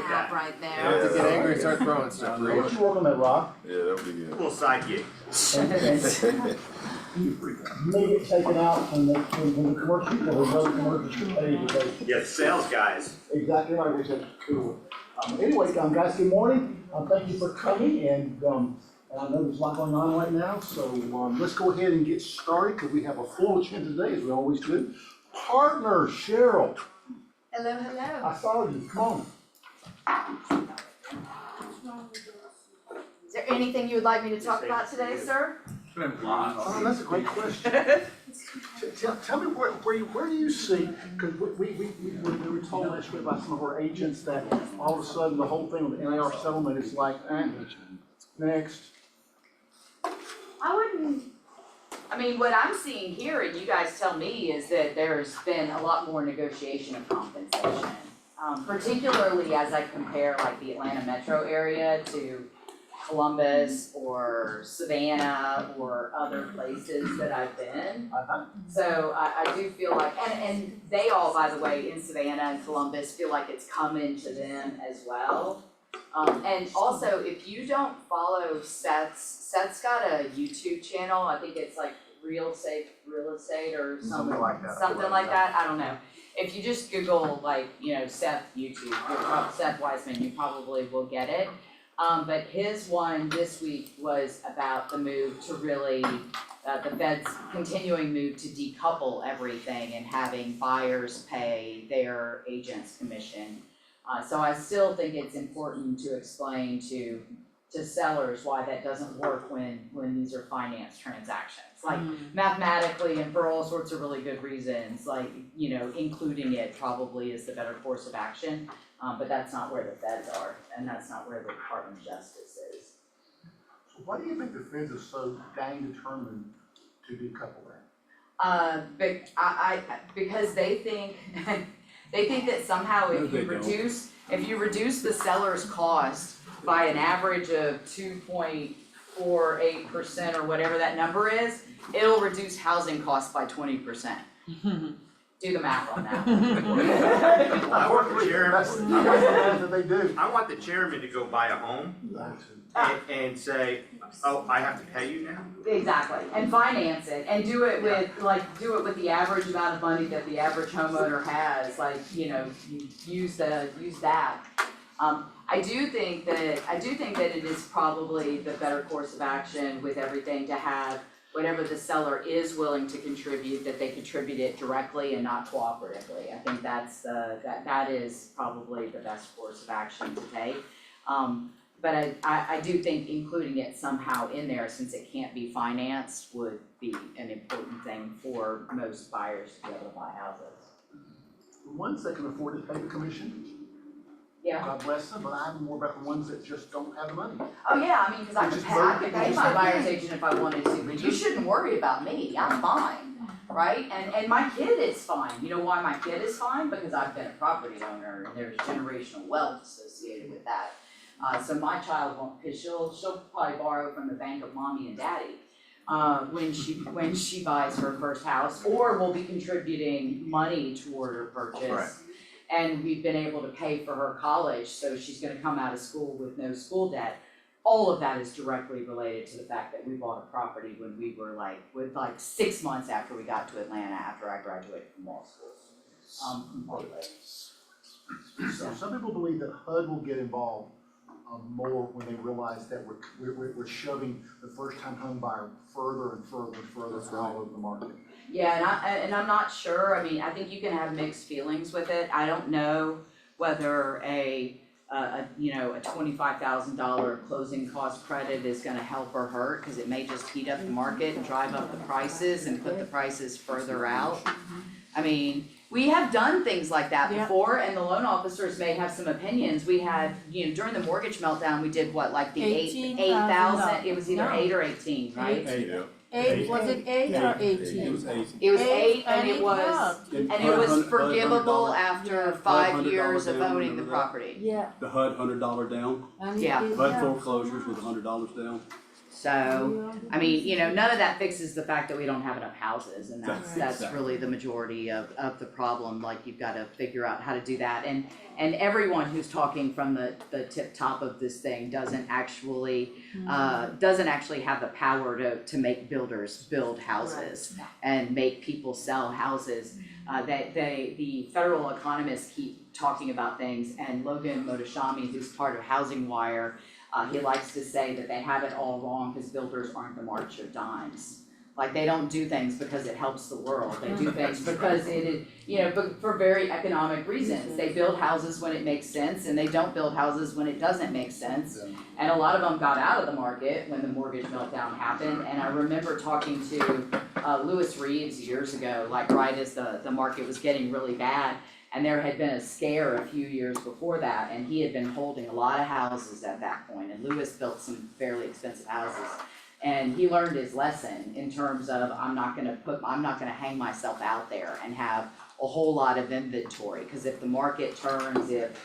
nap right Yeah. there. To get angry and start throwing stuff. Why don't you work on that, Rob? Yeah, that would be A good. little side gig. You may get taken out when the commercial, or no commercials get paid today. Yeah, the sales guys. Exactly right, we said, cool. Anyway, guys, good morning. Thank you for coming, and I know there's a lot going on right now, so let's go ahead and get started, because we have a full agenda today, as we always do. Partner, Cheryl, Hello, hello. I saw you, come on. Is there anything you would like me to talk about today, sir? Oh, that's a great question. Tell me where do you see, because we were told last week by some of our agents that all of a sudden the whole thing with the NAR settlement is like, next. I mean, what I'm seeing here, and you guys tell me, is that there's been a lot more negotiation of compensation. Particularly as I compare like the Atlanta metro area to Columbus or Savannah or other places that I've been. So I do feel like, and they all, by the way, in Savannah and Columbus feel like it's coming to them as well. And also, if you don't follow Seth's got a YouTube channel, I think it's like Real Safe Real Estate or something like that. Something like that, I don't know. If you just Google like, Seth YouTube, Seth Wiseman, you probably will get it. But his one this week was about the move to really, the Fed's continuing move to decouple everything and having buyers pay their agents' commission. So I still think it's important to explain to sellers why that doesn't work when these are finance transactions. Like mathematically and for all sorts of really good reasons, like, including it probably is the better course of action. But that's not where the feds are, and that's not where the Department of Justice is. So why do you think the feds are so dang determined to decouple that? Because they think, that somehow if you reduce the seller's cost by an average of 2.48% or whatever that number is, it'll reduce housing costs by 20%. Do the math on that. I want the chairman, They do. I want the chairman to go buy a home and say, oh, I have to pay you now? Exactly, and finance it, and do it with the average amount of money that the average homeowner has, you use that. I do think that it is probably the better course of action with everything to have whatever the seller is willing to contribute, that they contribute it directly and not cooperatively. I think that is probably the best course of action to take. But I do think including it somehow in there, since it can't be financed, would be an important thing for most buyers to be able to buy houses. The ones that can afford to pay the commission, Yeah. God bless them, but I'm more about the ones that just don't have the money. Oh yeah, I mean, because I could pay my buyer's agent if I wanted to, but you shouldn't worry about me, I'm fine, right? And my kid is fine. You know why my kid is fine? Because I've been a property owner and there's generational wealth associated with that. So my child won't, because she'll probably borrow from the bank of mommy and daddy when she buys her first house, or will be contributing money toward her purchase. Right. And we've been able to pay for her college, so she's gonna come out of school with no school debt. All of that is directly related to the fact that we bought a property when we were like 6 months after we got to Atlanta, after I graduated from law school. Completely. So some people believe that HUD will get involved more when they realize that we're shoving the first-time home buyer further and further and further out of the market. Yeah, and I'm not sure. I mean, I think you can have mixed feelings with it. I don't know whether a $25,000 closing cost credit is gonna help or hurt, because it may just heat up the market and drive up the prices and put the prices further out. I mean, we have done things like that before, and the loan officers may have some opinions. We had, during the mortgage meltdown, we did what, like the 8,000, it was either 8 or 18, right? Yeah. Was it 8 or 18? It was 8. It was 8 and and it was, worked. and it was forgivable $100 after $500 5 years of down, owning the remember that? property. Yeah. The HUD $100 down, And Yeah. it HUD worked. foreclosures with $100 down. So, I mean, you know, none of that fixes the fact that we don't have enough houses, and that's Exactly. really the majority of the problem. Like, you've gotta figure out how to do that, and everyone who's talking from the tip top of this thing doesn't actually have the power to make builders build houses and make people sell houses. The federal economists keep talking about things, and Logan Motoshami, who's part of Housing Wire, he likes to say that they have it all wrong because builders aren't the march of dimes. Like, they don't do things because it helps the world, they do things because it is, you know, but for very economic reasons. They build houses when it makes sense, and they don't build houses when it doesn't make sense. And a lot of them got out of the market when the mortgage meltdown happened, and I remember talking to Lewis Reeves years ago, like right as the market was getting really bad. And there had been a scare a few years before that, and he had been holding a lot of houses at that point, and Lewis built some fairly expensive houses. And he learned his lesson in terms of, I'm not gonna hang myself out there and have a whole lot of inventory, because if the market turns, if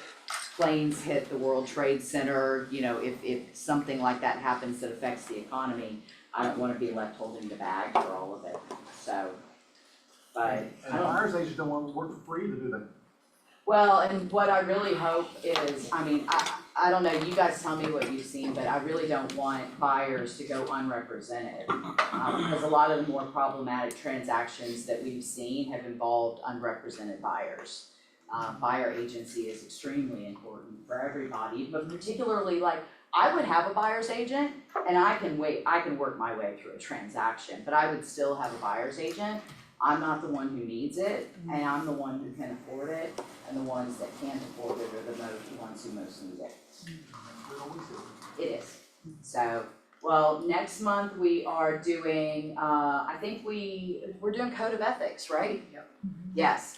planes hit the World Trade Center, you know, if something like that happens that affects the economy, I don't wanna be left holding the bag for all of it, so. But And buyer's agents don't want to work for free either, do they? well, and what I really hope is, I mean, I don't know, you guys tell me what you've seen, but I really don't want buyers to go unrepresented. Because a lot of the more problematic transactions that we've seen have involved unrepresented buyers. Buyer agency is extremely important for everybody, but particularly, like, I would have a buyer's agent and I can work my way through a transaction, but I would still have a buyer's agent. I'm not the one who needs it, and I'm the one who can afford it, and the ones that can't afford it are the ones who most need it. It is. So, well, next month we are doing, I think we're doing code of ethics, right? Yep. Yes.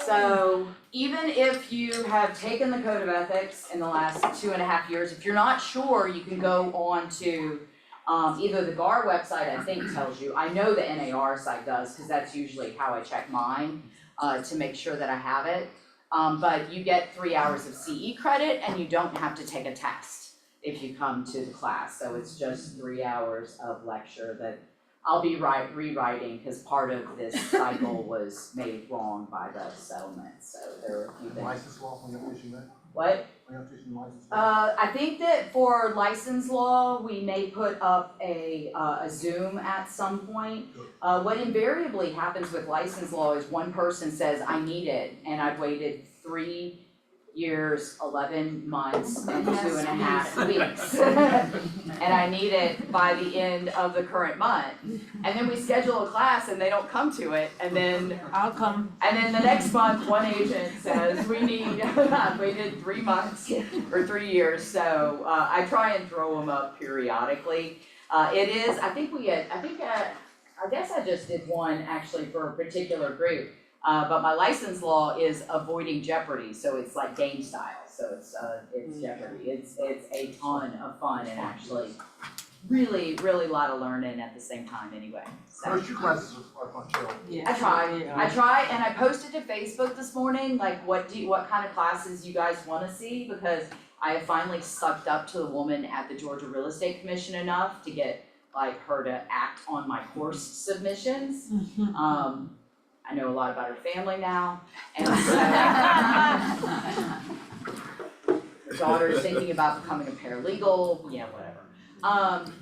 So, even if you have taken the code of ethics in the last 2.5 years, if you're not sure, you can go on to either the GAR website, I think, tells you. I know the NAR site does, because that's usually how I check mine, to make sure that I have it. But you get 3 hours of CE credit, and you don't have to take a test if you come to the class. So it's just 3 hours of lecture that I'll be rewriting, because part of this cycle was made wrong by the settlement, so there are a few things. License law, when you're pushing that? What? When you're pushing license law? I think that for license law, we may put up a Zoom at some point. What invariably happens with license law is one person says, I need it, and I've waited 3 years, 11 months, and 2.5 weeks. And I need it by the end of the current month. And then we schedule a class and they don't come to it, and then I'll come. and then the next month, one agent says, we need, I've waited 3 months or 3 years, so I try and throw them up periodically. It is, I guess I just did one actually for a particular group, but my license law is avoiding Jeopardy, so it's like game style, so it's Jeopardy. It's a ton of fun and actually really a lot of learning at the same time anyway, so. First two classes are fun, Cheryl. Yeah. I try, and I posted to Facebook this morning, like, what kind of classes you guys wanna see, because I have finally sucked up to the woman at the Georgia Real Estate Commission enough to get, like, her to act on my course submissions. I know a lot about her family now, and so her daughter's thinking about becoming a paralegal, yeah, whatever.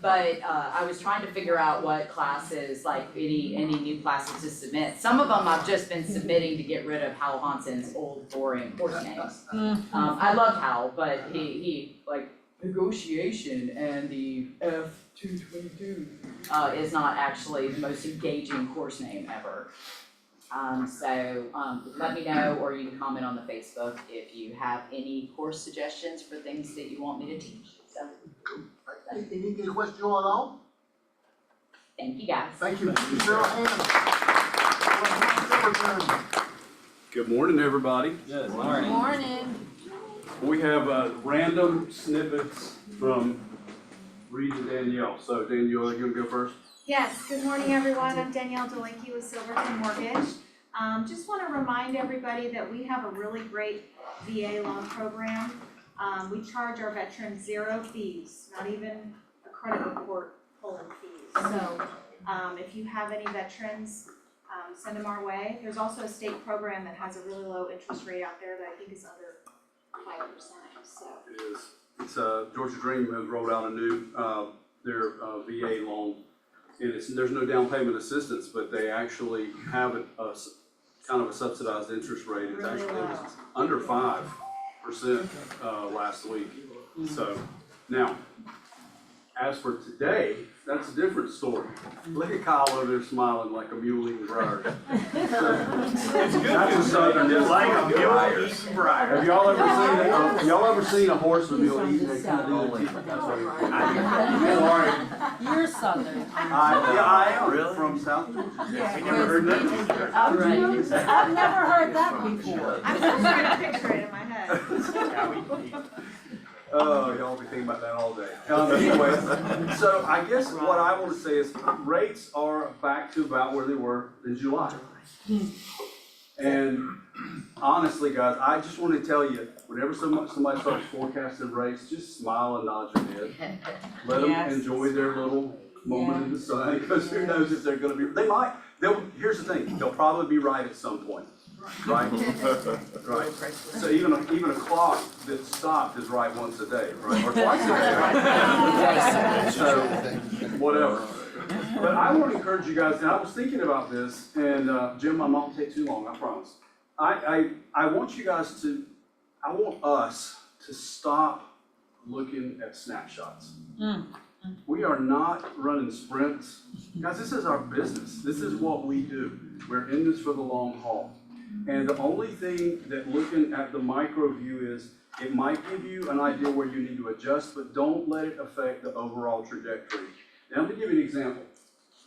But I was trying to figure out what classes, like any new classes to submit. Some of them I've just been submitting to get rid of Hal Hanson's old boring horse names. I love Hal, but he like negotiation and the F-222 is not actually the most engaging course name ever. So let me know, or you can comment on the Facebook if you have any course suggestions for things that you want me to teach, so. Any questions you want all? Thank you, guys. Thank you, Cheryl Hammond. Good morning, everybody. Good Morning. We have random snippets from Reed and Danielle. So Danielle, are you gonna go first? Yes, good morning, everyone. I'm Danielle Delinky with Silverton Mortgage. Just want to remind everybody that we have a really great VA loan program. We charge our veterans 0 fees, not even a credit report pulling fees. So, if you have any veterans, send them our way. There's also a state program that has a really low interest rate out there that I think is under 5%, so. It is. It's, Georgia Dream has rolled out a new, their VA loan. And there's no down payment assistance, but they actually have kind of a subsidized interest rate. It's Really actually, it was low. under 5%, last week. So, now, as for today, that's a different story. Look at Kyle over there smiling like a mule eating briars. It's good. That's a southern, it's Like a mule briars. eating briar. Have y'all ever seen a horse with mule eating? They kind of do the teeth. That's what You're southern. I am from South Georgia. Yeah. We never heard that. I've never heard that before. I'm still trying to picture it in my head. Oh, y'all be thinking about that all day. Anyway, so I guess what I want to say is rates are back to about where they were in July. And honestly, guys, I just want to tell you, whenever somebody starts forecasting rates, just smile and nod your head. Let them Yes. enjoy their little moment in the sun, because who knows if they're gonna be, here's the thing, they'll probably be right at some point, right? Right. So even a clock that stopped is right once a day, right? Or twice a day. So, whatever. But I want to encourage you guys, and I was thinking about this, and Jim, I won't take too long, I promise. I want you guys to, I want us to stop looking at snapshots. We are not running sprints. Guys, this is our business. This is what we do. We're in this for the long haul. And the only thing that looking at the micro view is, it might give you an idea where you need to adjust, but don't let it affect the overall trajectory. Now, I'm gonna give you an example.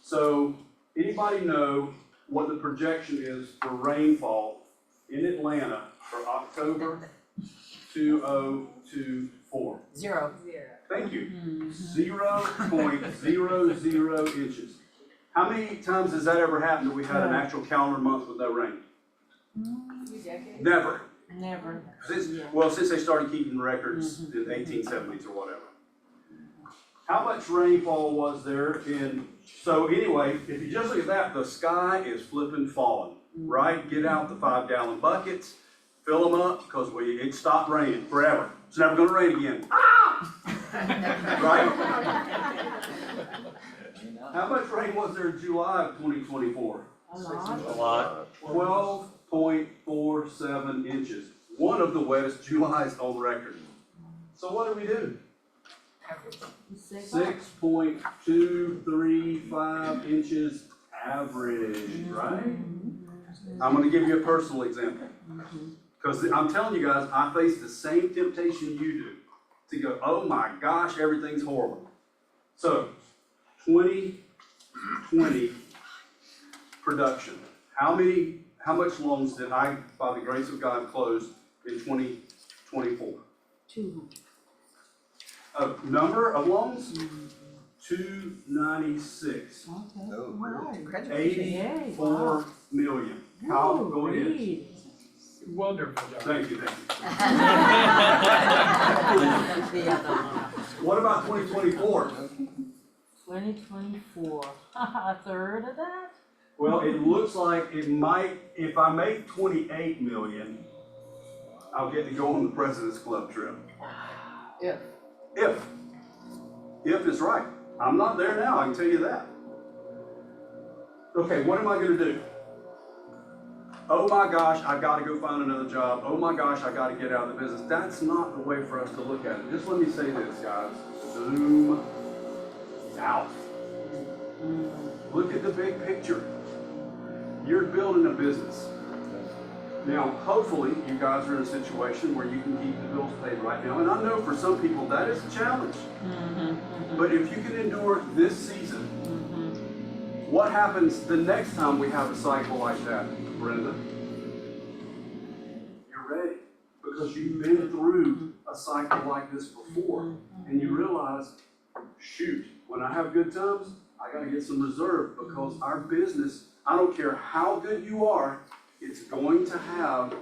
So, anybody know what the projection is for rainfall in Atlanta for October 2024? 0. Thank you. 0.00 inches. How many times has that ever happened that we had an actual calendar month with no rain? Never. Never. Since they started keeping records in the 1870s or whatever. How much rainfall was there so anyway, if you just look at that, the sky is flipping falling, right? Get out the 5-gallon buckets, fill them up, because it stopped raining forever. It's never gonna rain again. Right? How much rain was there in July of 2024? A lot. A lot. 12.47 inches. One of the wettest Julys on record. So what do? 6.235 inches average, right? I'm gonna give you a personal example. Because I'm telling you guys, I face the same temptation you do. To go, oh my gosh, everything's horrible. So, 2020 production. How much loans did I, by the grace of God, close in 2024? 2. Number of loans? 296. Okay. Oh, Right. 84 million. Kyle, go ahead. Wonderful job. Thank you. The other one. What about 2024? 2024. A third of that? Well, it looks like it might, if I make 28 million, I'll get to go on the President's Club trip. If is right. I'm not there now, I can tell you that. Okay, what am I gonna do? Oh my gosh, I gotta go find another job. Oh my gosh, I gotta get out of the business. That's not the way for us to look at it. Just let me say this, guys. Zoom out. Look at the big picture. You're building a business. Now, hopefully, you guys are in a situation where you can keep the bills paid right now. And I know for some people that is a challenge. But if you can endure this season, what happens the next time we have a cycle like that, Brenda? You're ready. Because you've been through a cycle like this before. And you realize, shoot, when I have good times, I gotta get some reserve, because our business, I don't care how good you are, it's going to have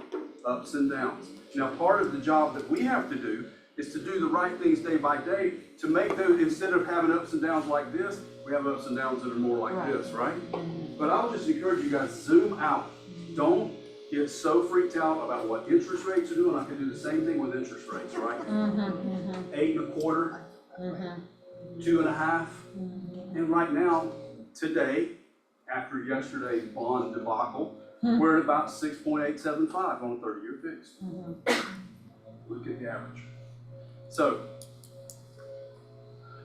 ups and downs. Now, part of the job that we have to do is to do the right things day by day, to make those, instead of having ups and downs like this, we have ups and downs that are more like this, right? But I'll just encourage you guys, zoom out. Don't get so freaked out about what interest rates are doing. I can do the same thing with interest rates, right? 8.25, 2.5, and right now, today, after yesterday's bond debacle, we're at about 6.875 on a 30-year fixed. Look at the average. So,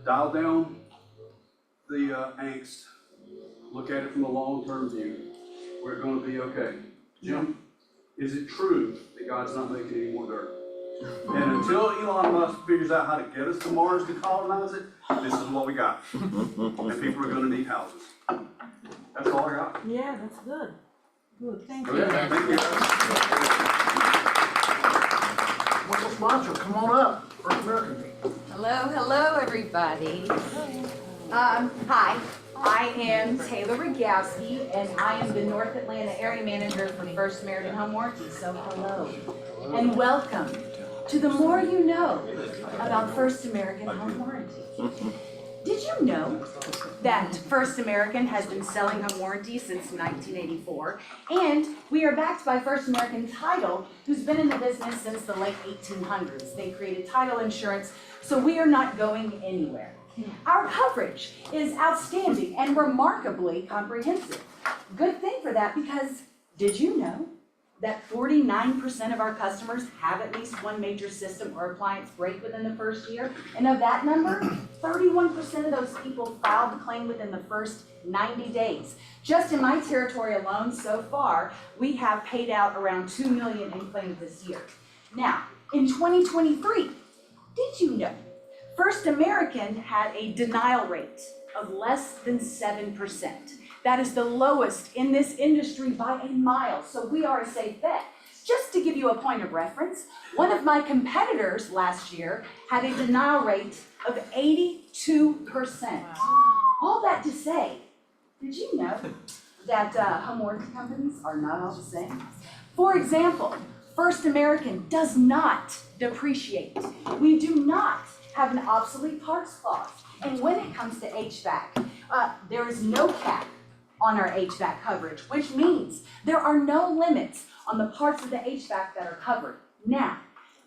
dial down the angst. Look at it from a long-term view. We're going to be okay. Jim, is it true that God's not making any more dirt? And until Elon Musk figures out how to get us to Mars to colonize it, this is what we got. And people are going to need houses. That's all I got. Yeah, that's good. Good, thank you. Okay, thank you. What's the sponsor? Come on up, First American. Hello, everybody. Hi, I am Taylor Rogowski, and I am the North Atlanta Area Manager for First American Home Warranty, so hello. And welcome to the More You Know about First American Home Warranty. Did you know that First American has been selling home warranties since 1984, and we are backed by First American Title, who's been in the business since the late 1800s. They created title insurance, so we are not going anywhere. Our coverage is outstanding and remarkably comprehensive. Good thing for that, because did you know that 49% of our customers have at least one major system or appliance break within the first year? And of that number, 31% of those people filed the claim within the first 90 days. Just in my territory alone so far, we have paid out around $2 million in claims this year. Now, in 2023, did you know First American had a denial rate of less than 7%. That is the lowest in this industry by a mile, so we are a safe bet. Just to give you a point of reference, one of my competitors last year had a denial rate of 82%. All that to say, did you know that home warranty companies are not all the same? For example, First American does not depreciate. We do not have an obsolete parts clause. And when it comes to HVAC, there is no cap on our HVAC coverage, which means there are no limits on the parts of the HVAC that are covered. Now,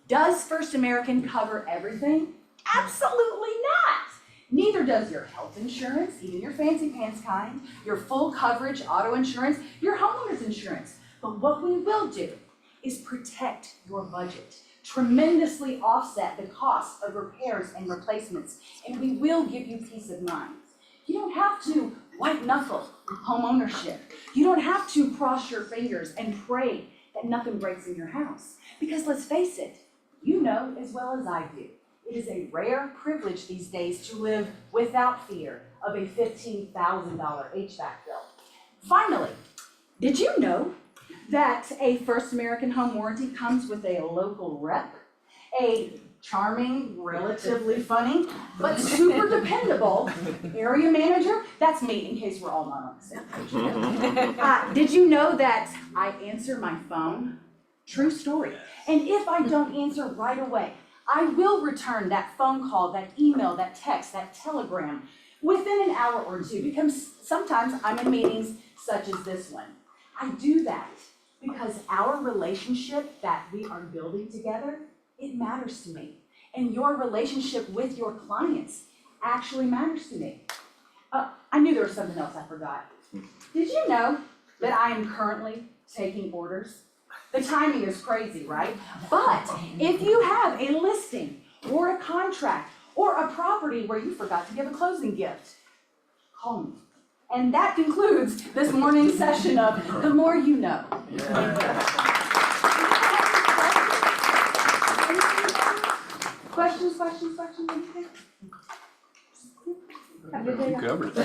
does First American cover everything? Absolutely not. Neither does your health insurance, even your fancy pants kind, your full coverage auto insurance, your homeowner's insurance. But what we will do is protect your budget, tremendously offset the cost of repairs and replacements, and we will give you peace of mind. You don't have to white knuckle home ownership. You don't have to cross your fingers and pray that nothing breaks in your house. Because let's face it, you know as well as I do, it is a rare privilege these days to live without fear of a $15,000 HVAC bill. Finally, did you know that a First American home warranty comes with a local rep, a charming, relatively funny, but super dependable area manager? That's me, in case we're all not on the same page. Did you know that I answer my phone? True story. And if I don't answer right away, I will return that phone call, that email, that text, that telegram within an hour or two, because sometimes I'm in meetings such as this one. I do that because our relationship that we are building together, it matters to me. And your relationship with your clients actually matters to me. I knew there was something else I forgot. Did you know that I am currently taking orders? The timing is crazy, right? But if you have a listing or a contract or a property where you forgot to give a closing gift, call me. And that concludes this morning's session of The More You Know. Questions, anything? Have a good day. Covered.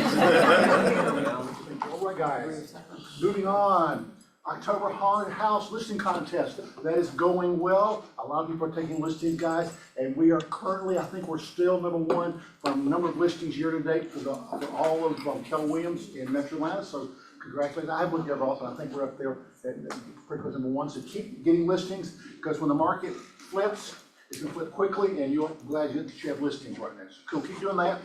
All right, guys, moving on. October Haunted House Listing Contest, that is going well. A lot of people are taking listings, guys, and we are currently, I think we're still number one from number of listings year to date for all of Keller Williams in Metro Atlanta, so congratulations. I've looked there also, I think we're up there at pretty close number one, so keep getting listings, because when the market flips, It's gonna flip quickly, and you're glad that you have listings right now. So cool, keep doing that.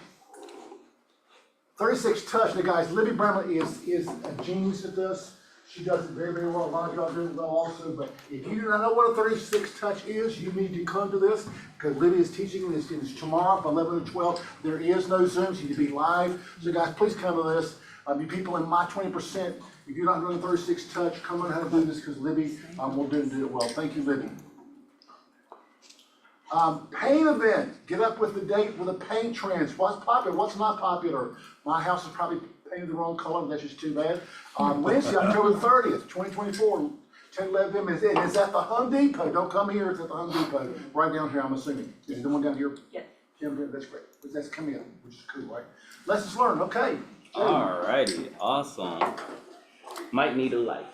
36 touch, the guys, Libby Bramlett is a genius at this. She does it very, very well. A lot of y'all do it well also, but if you do not know what a 36 touch is, you need to come to this, because Libby is teaching this. It's tomorrow from 11 to 12. There is no Zoom, so you need to be live. So guys, please come to this. You people in my 20%, if you're not doing 36 touch, come learn how to do this, because Libby will do it well. Thank you, Libby. Paint event, get up with the date with the paint trends. What's popular, what's not popular? My house is probably painted the wrong color, but that's just too bad. Wednesday, October 30th, 2024, 10-11 a.m. is it. It's at the Home Depot. Don't come here, it's at the Home Depot. Right down here, I'm assuming. Is it the one down here? Yes. Yeah, that's great. That's coming up, which is cool, right? Lessons learned, okay. Alrighty, awesome. Might need a light,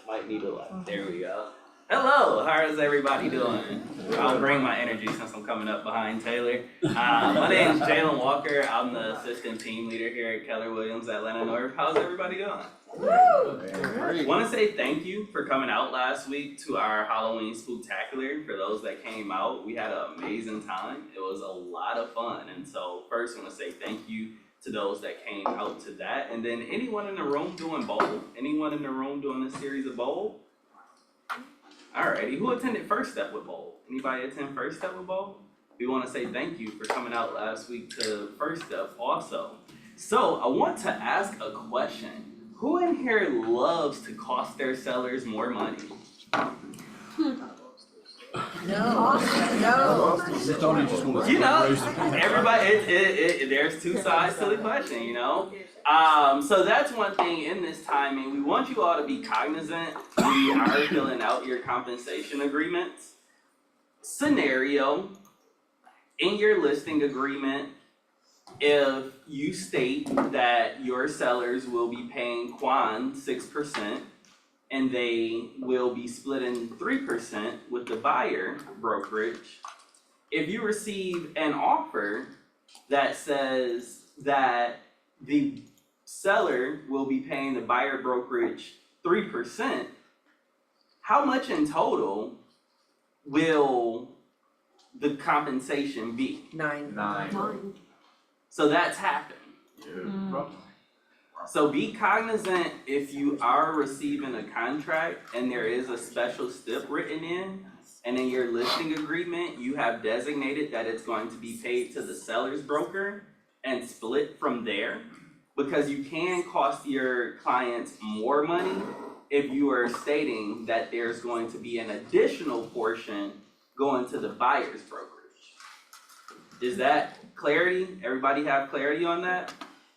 there we go. Hello, how is everybody doing? I'll bring my energy since I'm coming up behind Taylor. My name is Jalen Walker, I'm the assistant team leader here at Keller Williams Atlanta North. How's everybody doing? Great. Want to say thank you for coming out last week to our Halloween Spooktacular. For those that came out, we had an amazing time. It was a lot of fun, and so first I want to say thank you to those that came out to that. And then anyone in the room doing bowl? Anyone in the room doing a series of bowl? Alrighty, who attended First Step with bowl? Anybody attend First Step with bowl? We want to say thank you for coming out last week to First Step also. So I want to ask a question. Who in here loves to cost their sellers more money? No. You know, everybody, there's two sides to the question, you know? So that's one thing in this timing. We want you all to be cognizant. We are filling out your compensation agreements. Scenario, in your listing agreement, if you state that your sellers will be paying Quan 6%, and they will be splitting 3% with the buyer brokerage, if you receive an offer that says that the seller will be paying the buyer brokerage 3%, how much in total will the compensation be? Nine. So that's happened. So be cognizant if you are receiving a contract and there is a special stip written in, and in your listing agreement, you have designated that it's going to be paid to the seller's broker and split from there, because you can cost your clients more money if you are stating that there's going to be an additional portion going to the buyer's brokerage. Is that clarity? Everybody have clarity on that?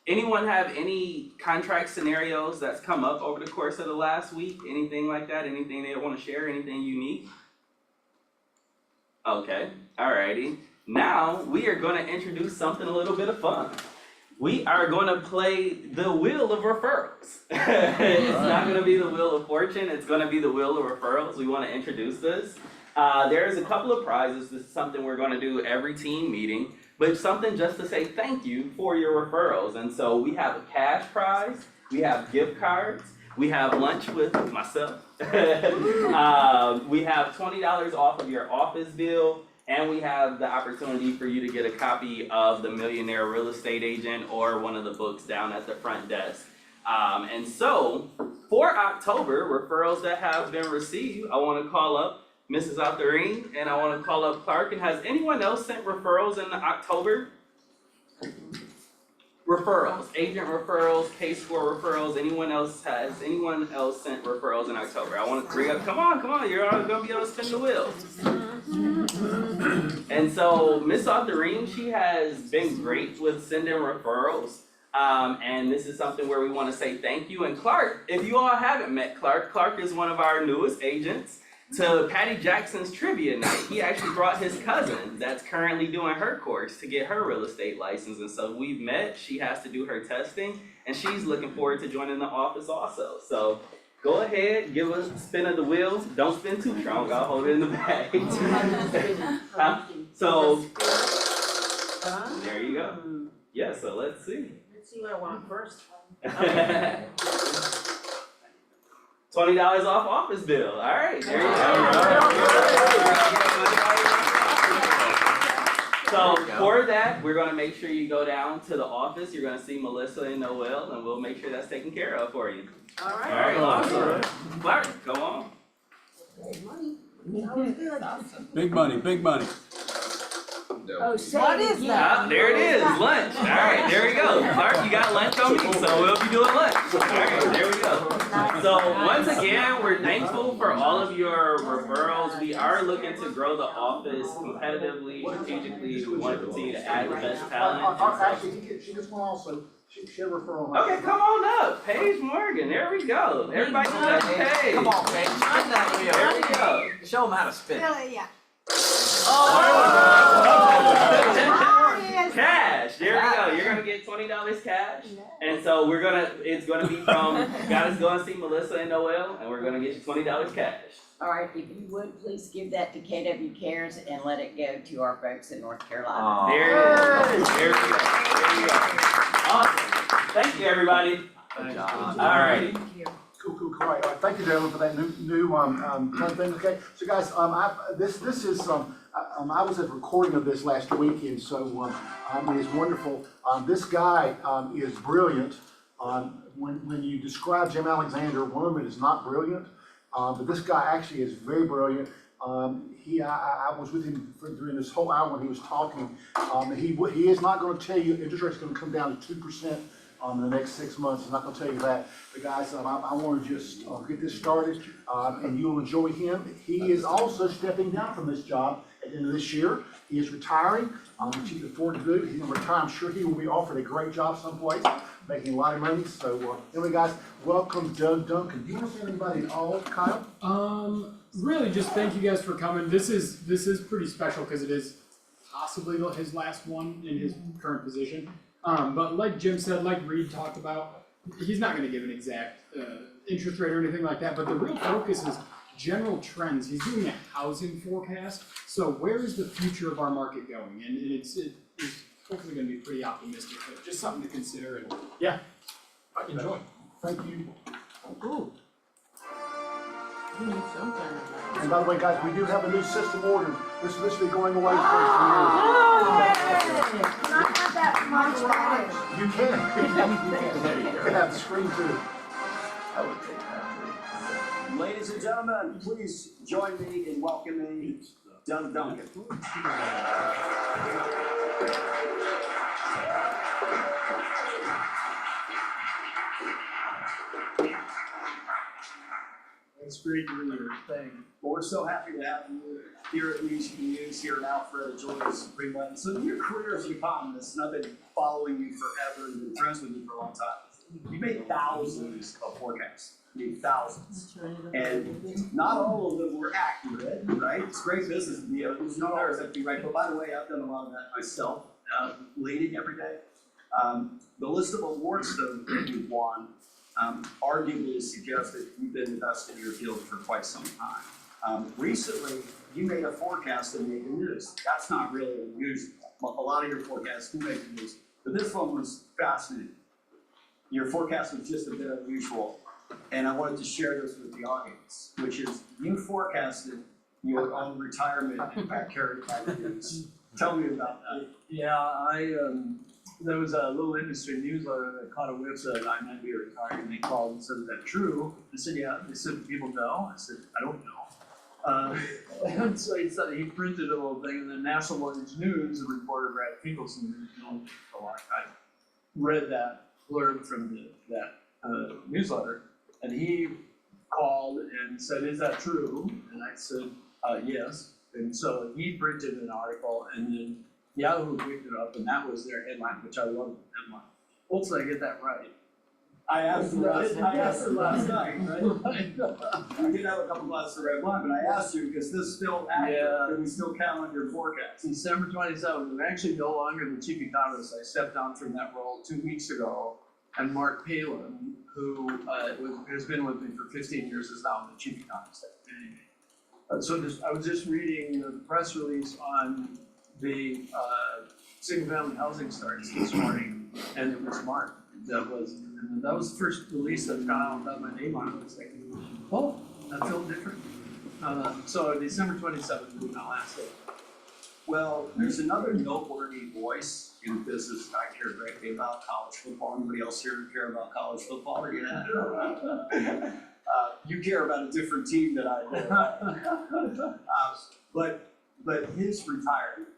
Anyone have any contract scenarios that's come up over the course of the last week? Anything like that? Anything they want to share? Anything unique? Okay, alrighty. Now we are going to introduce something a little bit of fun. We are going to play the Wheel of Referrals. It's not going to be the Wheel of Fortune. It's going to be the Wheel of Referrals. We want to introduce this. There's a couple of prizes. This is something we're going to do every team meeting, but something just to say thank you for your referrals. And so we have a cash prize, we have gift cards, we have lunch with myself, we have $20 off of your office bill, and we have the opportunity for you to get a copy of The Millionaire Real Estate Agent or one of the books down at the front desk. And so for October, referrals that have been received, I want to call up Mrs. Altarine, and I want to call up Clark. And has anyone else sent referrals in October? Referrals, agent referrals, case score referrals. Anyone else sent referrals in October? I want to bring up. Come on, you're all gonna be able to spin the wheel. And so Miss Altarine, she has been great with sending referrals. And this is something where we want to say thank you. And Clark, if you all haven't met Clark, Clark is one of our newest agents to Patty Jackson's trivia night. He actually brought his cousin that's currently doing her course to get her real estate license. And so we've met, she has to do her testing, and she's looking forward to joining the office also. So go ahead, give us a spin of the wheels. Don't spin too strong, I'll hold it in the bag. So, there you go. Yeah, so let's see. Let's see what I want first. $20 off office bill. All right, there you go. So for that, we're gonna make sure you go down to the office, you're gonna see Melissa and Noel, and we'll make sure that's taken care of for you. Alright, awesome. Clark, go on. Big money, big money. Oh, what is Ah, there it is, lunch. Alright, there we go. Clark, you got lunch on me, so we'll be doing lunch. Alright, there we go. So once again, we're thankful for all of your referrals. We are looking to grow the office competitively, strategically. We want to continue to add the best talent. Actually, she gets one also, she referral. Okay, come on up, Paige Morgan, there we go. Everybody touch Paige. Come on, Paige, spin that wheel. There we go. Show them how to spin. Yeah. Cash, there we go, you're gonna get $20 cash. And so it's gonna be from, gotta go and see Melissa and Noel, and we're gonna get you $20 cash. All right, if you would, please give that to KW Cares and let it go to our folks in North Carolina. There it is, there we go, there we go. Awesome, thank you, everybody. Good job. Alright. Cool, all right, thank you, Dylan, for that new fun thing, okay? So guys, this is, I was at a recording of this last weekend, so, it is wonderful. This guy, is brilliant. When you describe Jim Alexander, one of them is not brilliant, but this guy actually is very brilliant. I was with him during this whole hour when he was talking. He is not gonna tell you interest rate's gonna come down to 2%. In the next 6 months. I'm not gonna tell you that, but guys, I wanna just get this started, and you'll enjoy him. He is also stepping down from this job at the end of this year. He is retiring, which he can afford to do. He's gonna retire. I'm sure he will be offered a great job someplace, making a lot of money. So, anyway, guys, welcome Doug Duncan. Do you want to say anybody at all, Kyle? Really, just thank you guys for coming. This is pretty special because it is possibly his last one in his current position. But like Jim said, like Reed talked about, he's not gonna give an exact interest rate or anything like that, but the real focus is general trends. He's doing a housing forecast, so where is the future of our market going? And it's hopefully gonna be pretty optimistic, but just something to consider and yeah, enjoy. Thank you. Ooh. You need some kind of. And by the way, guys, we do have a new system order. This will be going away for a few years. Can I have that much right? You can. You can have the screen too. I would take that. Ladies and gentlemen, please join me in welcoming Doug Duncan. It's great to hear your thing. Well, we're so happy to have you here at Music News here in Alfred. Join us bring money. So your career as an economist, and I've been following you forever and been friends with you for a long time. You made thousands of forecasts. You made thousands. And not all of them were accurate, right? It's great business to be able to, not always have to be right. But by the way, I've done a lot of that myself, leading every day. The list of awards that you've won arguably suggests that you've been the best in your field for quite some time. Recently, you made a forecast that made the news. That's not really unusual. A lot of your forecasts do make the news, but this one was fascinating. Your forecast was just a bit unusual, and I wanted to share this with the audience, which is you forecasted your own retirement at Carrick News. Tell me about that. Yeah, there was a little industry newsletter that caught a whiff that I might be retiring, and they called and said, "Is that true?" I said, "Yeah." They said, "People know." I said, "I don't know." And so he printed a little thing, and then National Mortgage News, the reporter Brad Finkelson, who's known for a long time, read that blurb from that newsletter, and he called and said, "Is that true?" And I said, "Yes." And so he printed an article, and then Yahoo picked it up, and that was their headline, which I love the headline. Hopefully I get that right. I asked her last night, right? I did have a couple glasses of red wine, but I asked you, because this is still accurate, can we still count on your forecast? December 27th, I'm actually no longer the chief economist. I stepped down from that role 2 weeks ago, and Mark Palin, who has been with me for 15 years, is now the chief economist at NAA. I was just reading the press release on the single-family housing starts this morning, and it was Mark. That was the first release that got out without my name on it. I was like, oh, that felt different. So December 27th will be my last day. Well, there's another noteworthy voice in business that I care greatly about, college football. Anybody else here care about college football? Yeah. You care about a different team than I do. But his retirement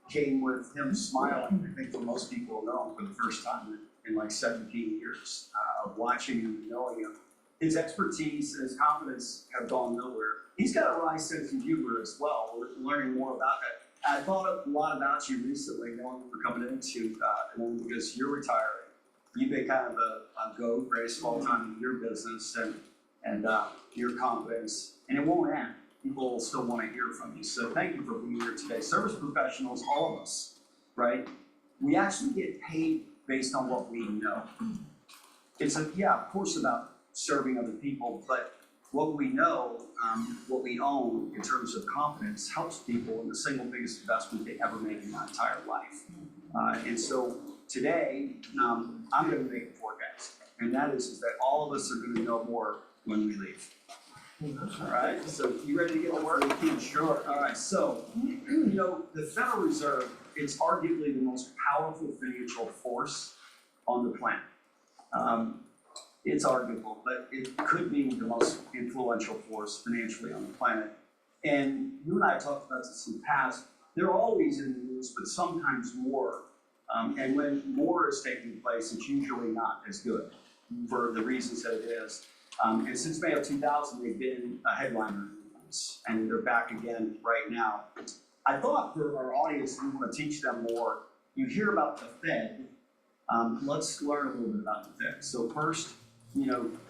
came with him smiling. I think for most people know him for the first time in like 17 years of watching him and knowing him. His expertise and his confidence have gone nowhere. He's got a wry sense of humor as well. We're learning more about that. I thought a lot about you recently, knowing we're coming into because you're retiring. You've been kind of a go, race all time in your business and your confidence, and it won't end. People will still want to hear from you. So thank you for being here today. Service professionals, all of us, right? We actually get paid based on what we know. It's of course about serving other people, but what we know, what we own in terms of confidence helps people in the single biggest investment they ever make in their entire life. And so today, I'm gonna make a forecast, and that is that all of us are gonna know more when we leave. All right, so you ready to get to work? Sure. All right, so, the Federal Reserve is arguably the most powerful financial force on the planet. It's arguable, but it could be the most influential force financially on the planet. And you and I have talked about this in the past. They're always in the news, but sometimes more. And when more is taking place, it's usually not as good for the reasons that it is. And since May of 2000, they've been a headliner in the news, and they're back again right now. I thought for our audience, we want to teach them more. You hear about the Fed. Let's learn a little bit about the Fed. So first,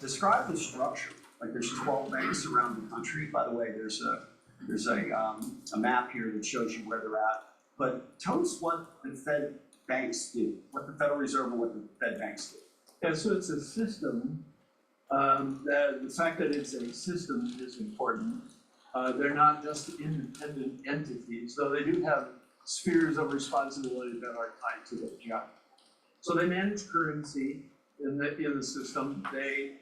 describe the structure. Like there's 12 banks around the country. By the way, there's a map here that shows you where they're at. But tell us what the Fed banks do, what the Federal Reserve and what the Fed banks do. Yeah, so it's a system. The fact that it's a system is important. They're not just independent entities, though they do have spheres of responsibility that are tied to their job. So they manage currency in the system. They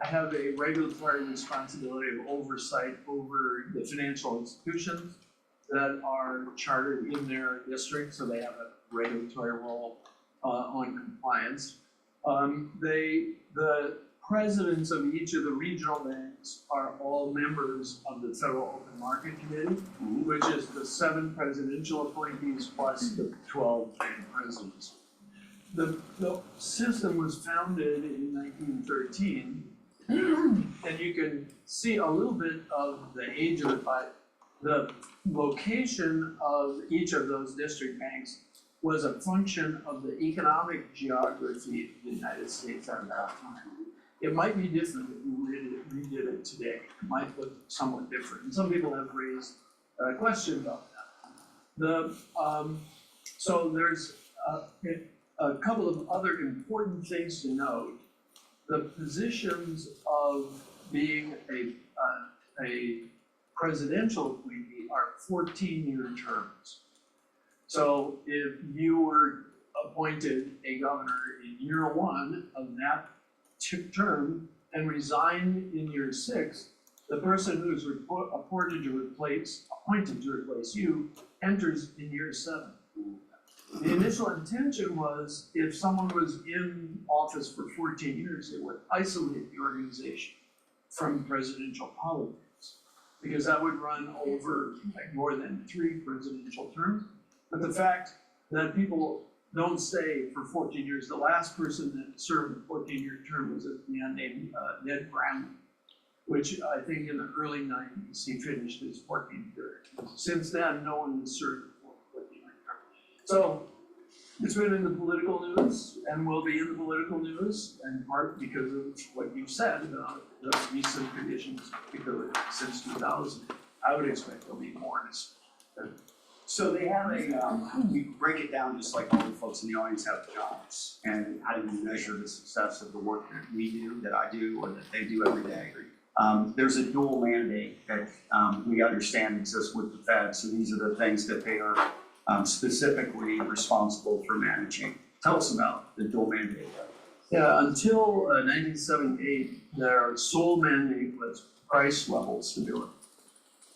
have a regulatory responsibility of oversight over the financial institutions that are chartered in their district, so they have a regulatory role on compliance. The presidents of each of the regional banks are all members of the Federal Open Market Committee, which is the 7 presidential appointees plus the 12 bank presidents. The system was founded in 1913, and you can see a little bit of the age of it by the location of each of those district banks was a function of the economic geography of the United States at that time. It might be different if we redid it today. It might look somewhat different. And some people have raised questions about that. So there's a couple of other important things to note. The positions of being a presidential appointee are 14-year terms. So if you were appointed a governor in year 1 of that term and resigned in year 6, the person who's appointed to replace you enters in year 7. The initial intention was if someone was in office for 14 years, it would isolate the organization from presidential politics, because that would run over like more than 3 presidential terms. But the fact that people don't stay for 14 years, the last person that served a 14-year term was a man named Ned Bramley, which I think in the early 90s, he finished his 14th term. Since then, no one has served a 14-year term. So it's been in the political news and will be in the political news, in part because of what you said about the recent conditions, particularly since 2000. I would expect there'll be more in this. So they have we break it down just like all the folks in the audience have jobs. And how do we measure the success of the work that we do, that I do, or that they do every day? There's a dual mandate that we understand exists with the Fed. So these are the things that they are specifically responsible for managing. Tell us about the dual mandate. Yeah, until 1978, their sole mandate was price level stability.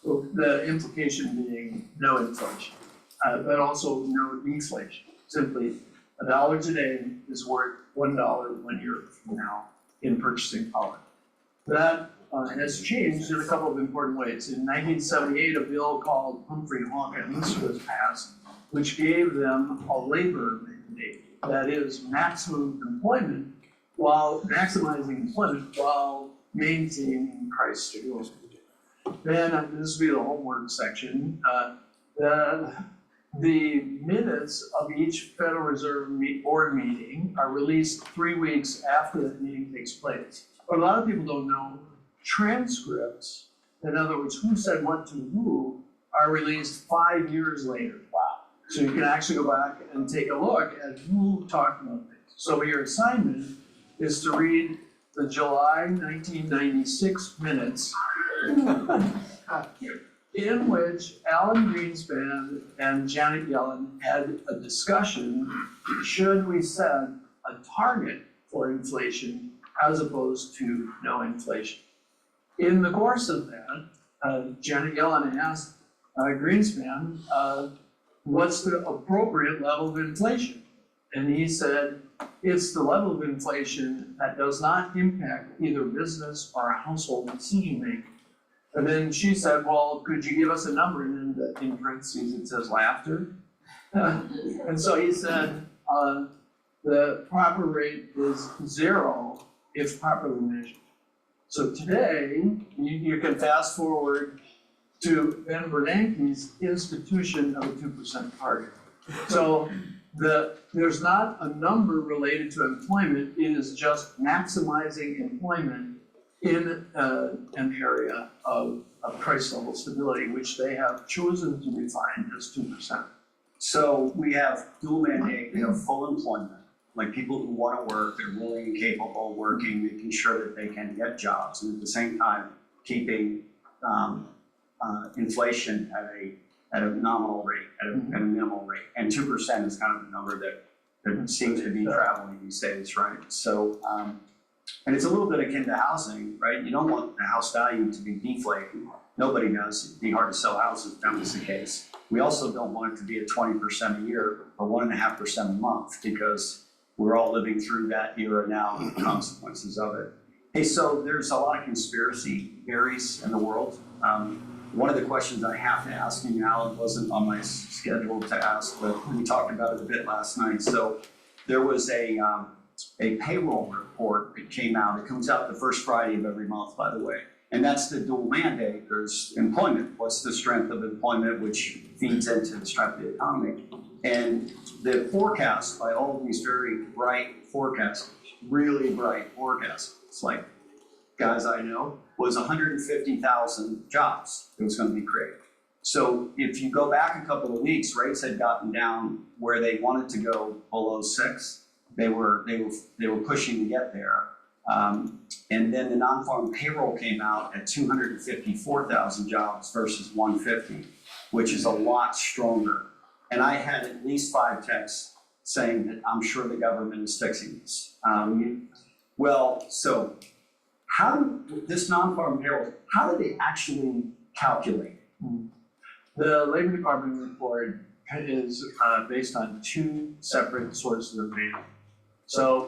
The implication being no inflation, but also no deflation. Simply, $1 today is worth $1 1 year from now in purchasing power. That has changed in a couple of important ways. In 1978, a bill called Humphrey-Hawkins was passed, which gave them a labor mandate, that is maximum employment while maximizing employment while maintaining price stability. Then, this will be the homework section, the minutes of each Federal Reserve board meeting are released 3 weeks after the meeting takes place. But a lot of people don't know, transcripts, in other words, who said what to who, are released 5 years later. Wow. So you can actually go back and take a look at who talked about things. So your assignment is to read the July 1996 minutes in which Alan Greenspan and Janet Yellen had a discussion, should we set a target for inflation as opposed to no inflation. In the course of that, Janet Yellen asked Greenspan, what's the appropriate level of inflation? And he said, it's the level of inflation that does not impact either business or household decision making. And then she said, well, could you give us a number? And then in parentheses, it says laughter. And so he said, the proper rate is 0 if properly measured. So today, you can fast forward to Ben Bernanke's institution of a 2% target. So there's not a number related to employment, it is just maximizing employment in an area of price level stability, which they have chosen to define as 2%. So we have dual mandate, we have full employment, like people who want to work, they're willing and capable of working, making sure that they can get jobs, and at the same time, keeping inflation at a nominal rate, at a minimal rate. And 2% is kind of the number that seems to be traveling these days, right? So, and it's a little bit akin to housing, right? You don't want the house value to be deflating. Nobody does. It'd be hard to sell houses if that was the case. We also don't want it to be at 20% a year or 1.5% a month, because we're all living through that era now and the consequences of it. Hey, so there's a lot of conspiracy theories in the world. One of the questions I have to ask you now, it wasn't on my schedule to ask, but we talked about it a bit last night. So there was a payroll report that came out. It comes out the first Friday of every month, by the way. And that's the dual mandate. There's employment. What's the strength of employment, which feeds into the strength of the economy. And the forecast by all of these very bright forecasters, really bright forecasters, like guys I know, was 150,000 jobs that was going to be created. So if you go back a couple of weeks, rates had gotten down where they wanted to go below 6. They were pushing to get there. And then the non-farm payroll came out at 254,000 jobs versus 150, which is a lot stronger. And I had at least 5 texts saying that I'm sure the government is fixing this. Well, so how do this non-farm payroll, how do they actually calculate it? The Labor Department report is based on 2 separate sources of data. So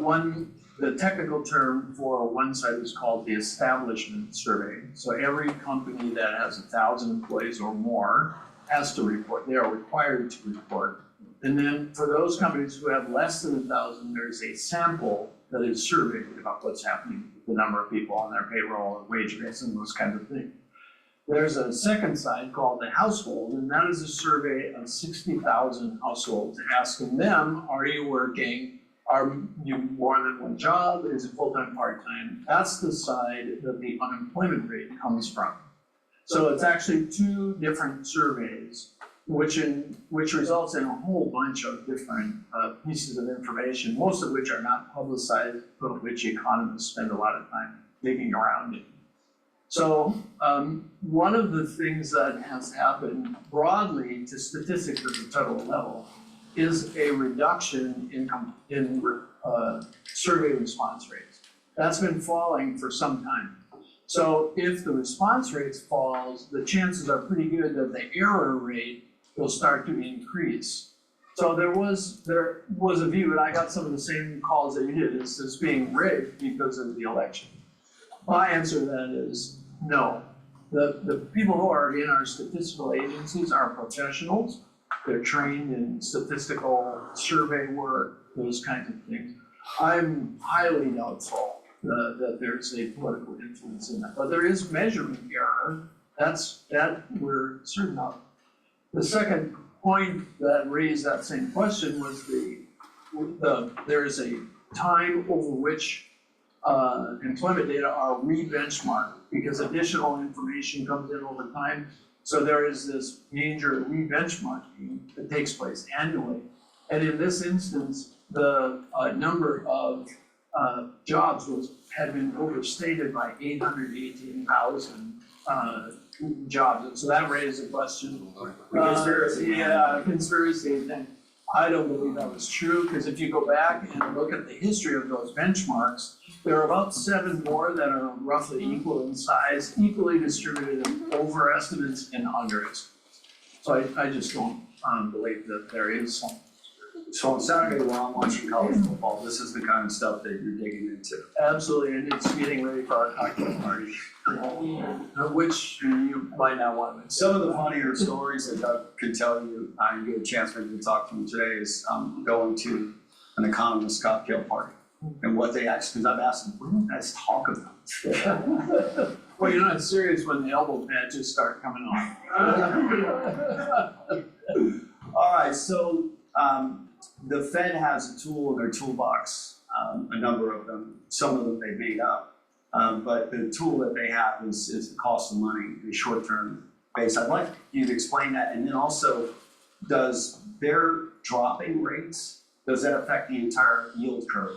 the technical term for one side is called the Establishment Survey. So every company that has 1,000 employees or more has to report. They are required to report. And then for those companies who have less than 1,000, there's a sample that is surveyed about what's happening, the number of people on their payroll and wage rates and those kinds of things. There's a second side called the household, and that is a survey of 60,000 households, asking them, are you working? Are you more than one job? Is it full-time, part-time? That's the side that the unemployment rate comes from. So it's actually 2 different surveys, which results in a whole bunch of different pieces of information, most of which are not publicized, but which economists spend a lot of time digging around in. So one of the things that has happened broadly to statistics at the federal level is a reduction in survey response rates. That's been falling for some time. So if the response rate falls, the chances are pretty good that the error rate will start to increase. So there was a view, and I got some of the same calls that you did, as this being rigged because of the election. My answer to that is no. The people who are in our statistical agencies are professionals. They're trained in statistical survey work, those kinds of things. I'm highly doubtful that there's a political influence in that, but there is measurement error. That we're certain of. The second point that raised that same question was there is a time over which employment data are re-benchmarked because additional information comes in over time. So there is this major re-benchmarking that takes place annually. And in this instance, the number of jobs had been overstated by 818,000 jobs. And so that raised a question. Conspiracy thing. I don't believe that was true, because if you go back and look at the history of those benchmarks, there are about 7 more that are roughly equal in size, equally distributed in overestimates and underestimates. So I just don't believe that there is some. So on Saturday while I'm watching college football, this is the kind of stuff that you're digging into. Absolutely, and it's getting ready for our cocktail party, which you might not want to. Some of the funnier stories that Doug could tell you, you get a chance maybe to talk to him today, is going to an economist cocktail party. And what they ask, because I've asked them, what do you guys talk about? Well, you're not serious when the elbow patches start coming off. All right, so the Fed has a tool in their toolbox, a number of them, some of them they made up. But the tool that they have is the cost of money, the short-term base. I'd like you to explain that, and then also, does their dropping rates, does that affect the entire yield curve,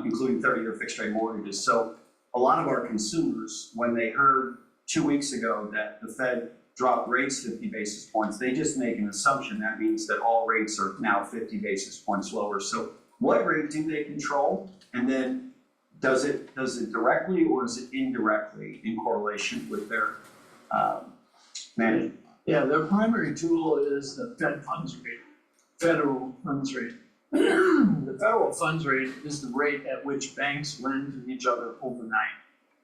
including 30-year fixed-rate mortgages? So a lot of our consumers, when they heard 2 weeks ago that the Fed dropped rates 50 basis points, they just make an assumption. That means that all rates are now 50 basis points lower. So what rate do they control? And then does it directly or is it indirectly in correlation with their management? Yeah, their primary tool is the Fed funds rate, federal funds rate. The federal funds rate is the rate at which banks lend to each other overnight.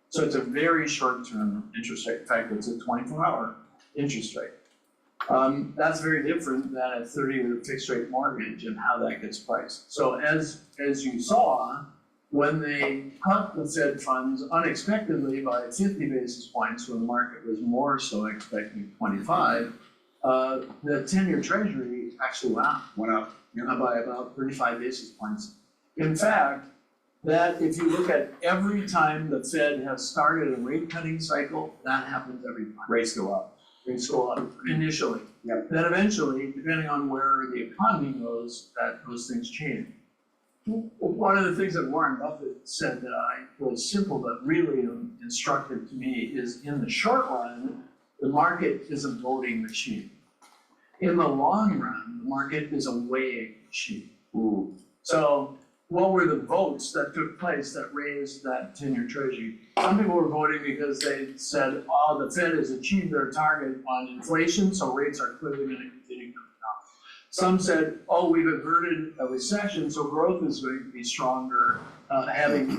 So it's a very short-term interest rate. In fact, it's a 24-hour interest rate. That's very different than a 30-year fixed-rate mortgage and how that gets priced. So as you saw, when they cut the Fed funds unexpectedly by 50 basis points, when the market was more so expecting 25, the 10-year Treasury actually went up by about 35 basis points. In fact, that if you look at every time the Fed has started a rate cutting cycle, that happens every time. Rates go up. Rates go up initially. Yep. Then eventually, depending on where the economy goes, those things change. One of the things that Warren Buffett said that was simple but really instructive to me is, in the short run, the market is a voting machine. In the long run, the market is a weighing machine. Ooh. So what were the votes that took place that raised that 10-year Treasury? Some people were voting because they said, oh, the Fed has achieved their target on inflation, so rates are clearly going to continue coming down. Some said, oh, we've averted a recession, so growth is going to be stronger, having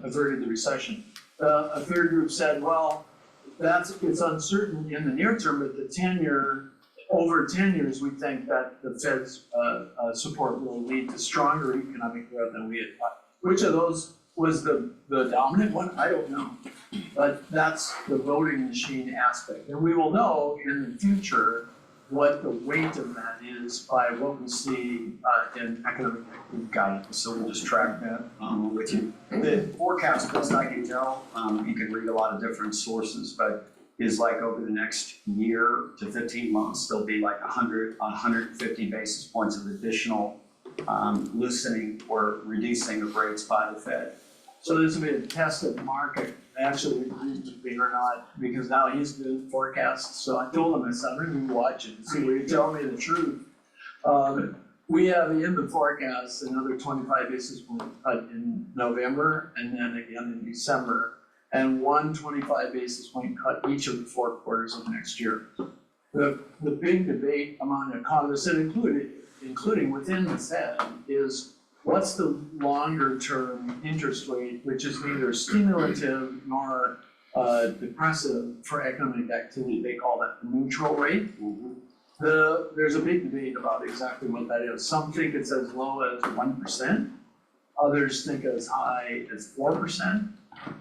averted the recession. A third group said, well, it's uncertain in the near term, but the 10-year, over 10 years, we think that the Fed's support will lead to stronger economic growth than we had thought. Which of those was the dominant one? I don't know. But that's the voting machine aspect. And we will know in the future what the weight of that is by what we see in economic activity. Got it. So we'll just track that with you. The forecast, best I can tell, you can read a lot of different sources, but is like over the next year to 15 months, there'll be like 150 basis points of additional loosening or reducing of rates by the Fed. So this will be a test of the market, actually agrees with me or not, because now he's doing forecasts. So I told him, I said, I'm going to be watching and see where you tell me the truth. We have in the forecast another 25 basis point cut in November and then again in December. and 125 basis point cut each of the 4 quarters of next year. The big debate among economists, and including within the Fed, is what's the longer term interest rate, which is neither stimulative nor depressive for economic activity. They call that the neutral rate. There's a big debate about exactly what that is. Some think it's as low as 1%. Others think as high as 4%.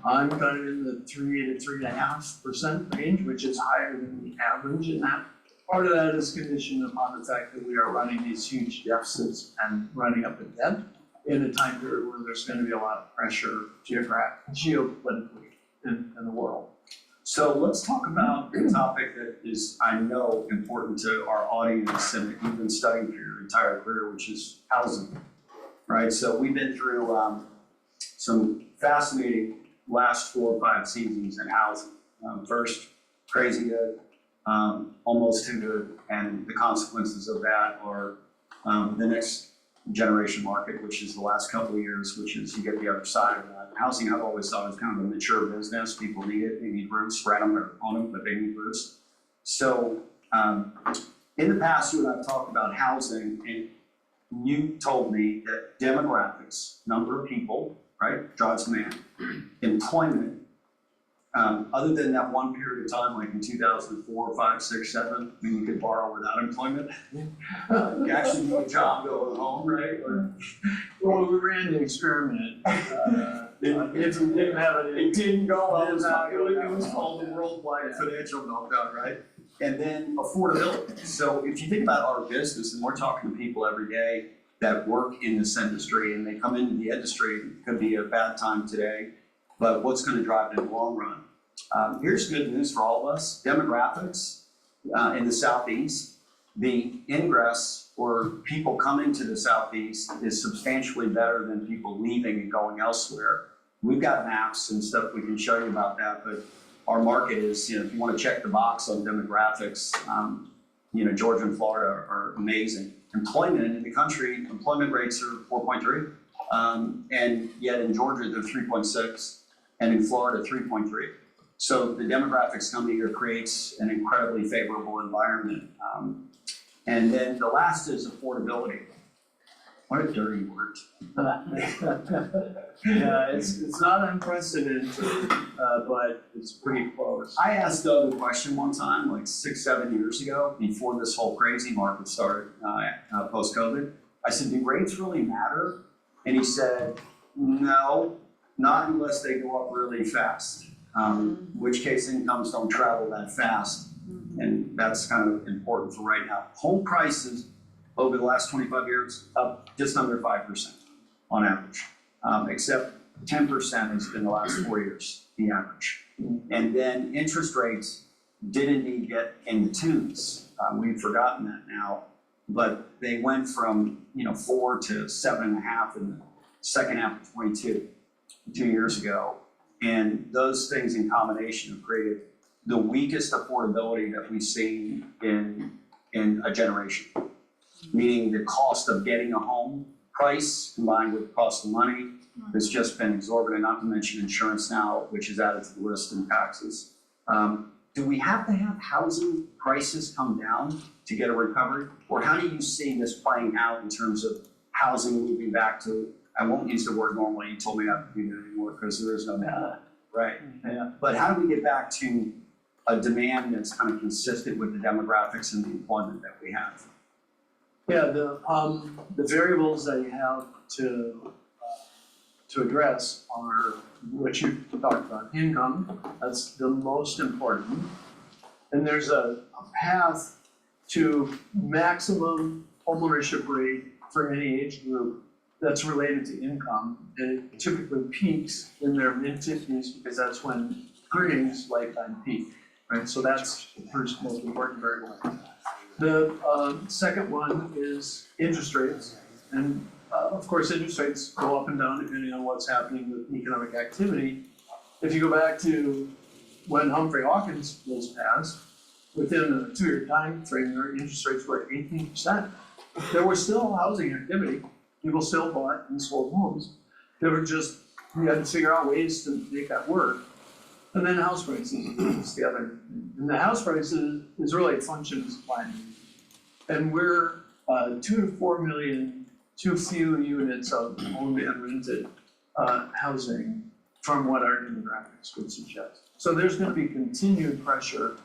I'm kind of in the 3 to 3.5% range, which is higher than the average in that. Part of that is conditioned upon the fact that we are running these huge deficits and running up in debt in a time period where there's going to be a lot of pressure geopolitically in the world. So let's talk about a topic that is, I know, important to our audience and that you've been studying for your entire career, which is housing, right? So we've been through some fascinating last 4 or 5 seasons in housing. First, crazy good, almost too good, and the consequences of that are the next generation market, which is the last couple of years, which is you get the other side of that. Housing, I've always thought, is kind of a mature business. People need it. They need roofs, rent them or own them, but they need roofs. So in the past, you and I've talked about housing, and you told me that demographics, number of people, right, drives demand. Employment, other than that one period of time, like in 2004, 5, 6, 7, when you could borrow without employment, you actually need a job going home, right? Or, Well, we ran the experiment. it didn't go well. It It was called the worldwide financial meltdown, right? And then affordability. So if you think about our business, and we're talking to people every day that work in this industry, and they come into the industry, it could be a bad time today, but what's going to drive it in the long run? Here's good news for all of us. Demographics in the Southeast, the ingress or people coming to the Southeast is substantially better than people leaving and going elsewhere. We've got maps and stuff we can show you about that, but our market is, if you want to check the box on demographics, Georgia and Florida are amazing. Employment in the country, employment rates are 4.3, and yet in Georgia they're 3.6, and in Florida 3.3. So the demographics coming here creates an incredibly favorable environment. And then the last is affordability. What a dirty word. Yeah, it's not unprecedented, but it's pretty close. I asked Doug a question one time, like 6, 7 years ago, before this whole crazy market started, post-COVID. I said, do rates really matter? And he said, no, not unless they go up really fast. In which case incomes don't travel that fast. And that's kind of important for right now. Home prices over the last 25 years, up just under 5% on average, except 10% has been the last 4 years, the average. And then interest rates did indeed get in the twos. We've forgotten that now, but they went from 4 to 7.5 in the second half of 22, 2 years ago. And those things in combination have created the weakest affordability that we've seen in a generation. Meaning the cost of getting a home price combined with the cost of money has just been exorbitant, not to mention insurance now, which is added to the list, and taxes. Do we have to have housing prices come down to get a recovery? Or how do you see this playing out in terms of housing moving back to, I won't use the word normally, you told me not to do that anymore because there is no data, right? Yeah. But how do we get back to a demand that's kind of consistent with the demographics and the employment that we have? Yeah, the variables that you have to address are what you talked about, income, that's the most important. And there's a path to maximum homeownership rate for any age group that's related to income. It typically peaks in their mid-50s because that's when earnings lifetime peak, right? So that's the first most important variable. The second one is interest rates. And of course, interest rates go up and down depending on what's happening with economic activity. If you go back to when Humphrey Hawkins was passed, within a 2-year time frame, their interest rates were at 18%. There was still housing activity. People still bought and sold homes. They were just, you had to figure out ways to make that work. And then house prices is the other. And the house prices is really a function of supply and demand. And we're 2 to 4 million too few units of owned and rented housing from what our demographics would suggest. So there's gonna be continued pressure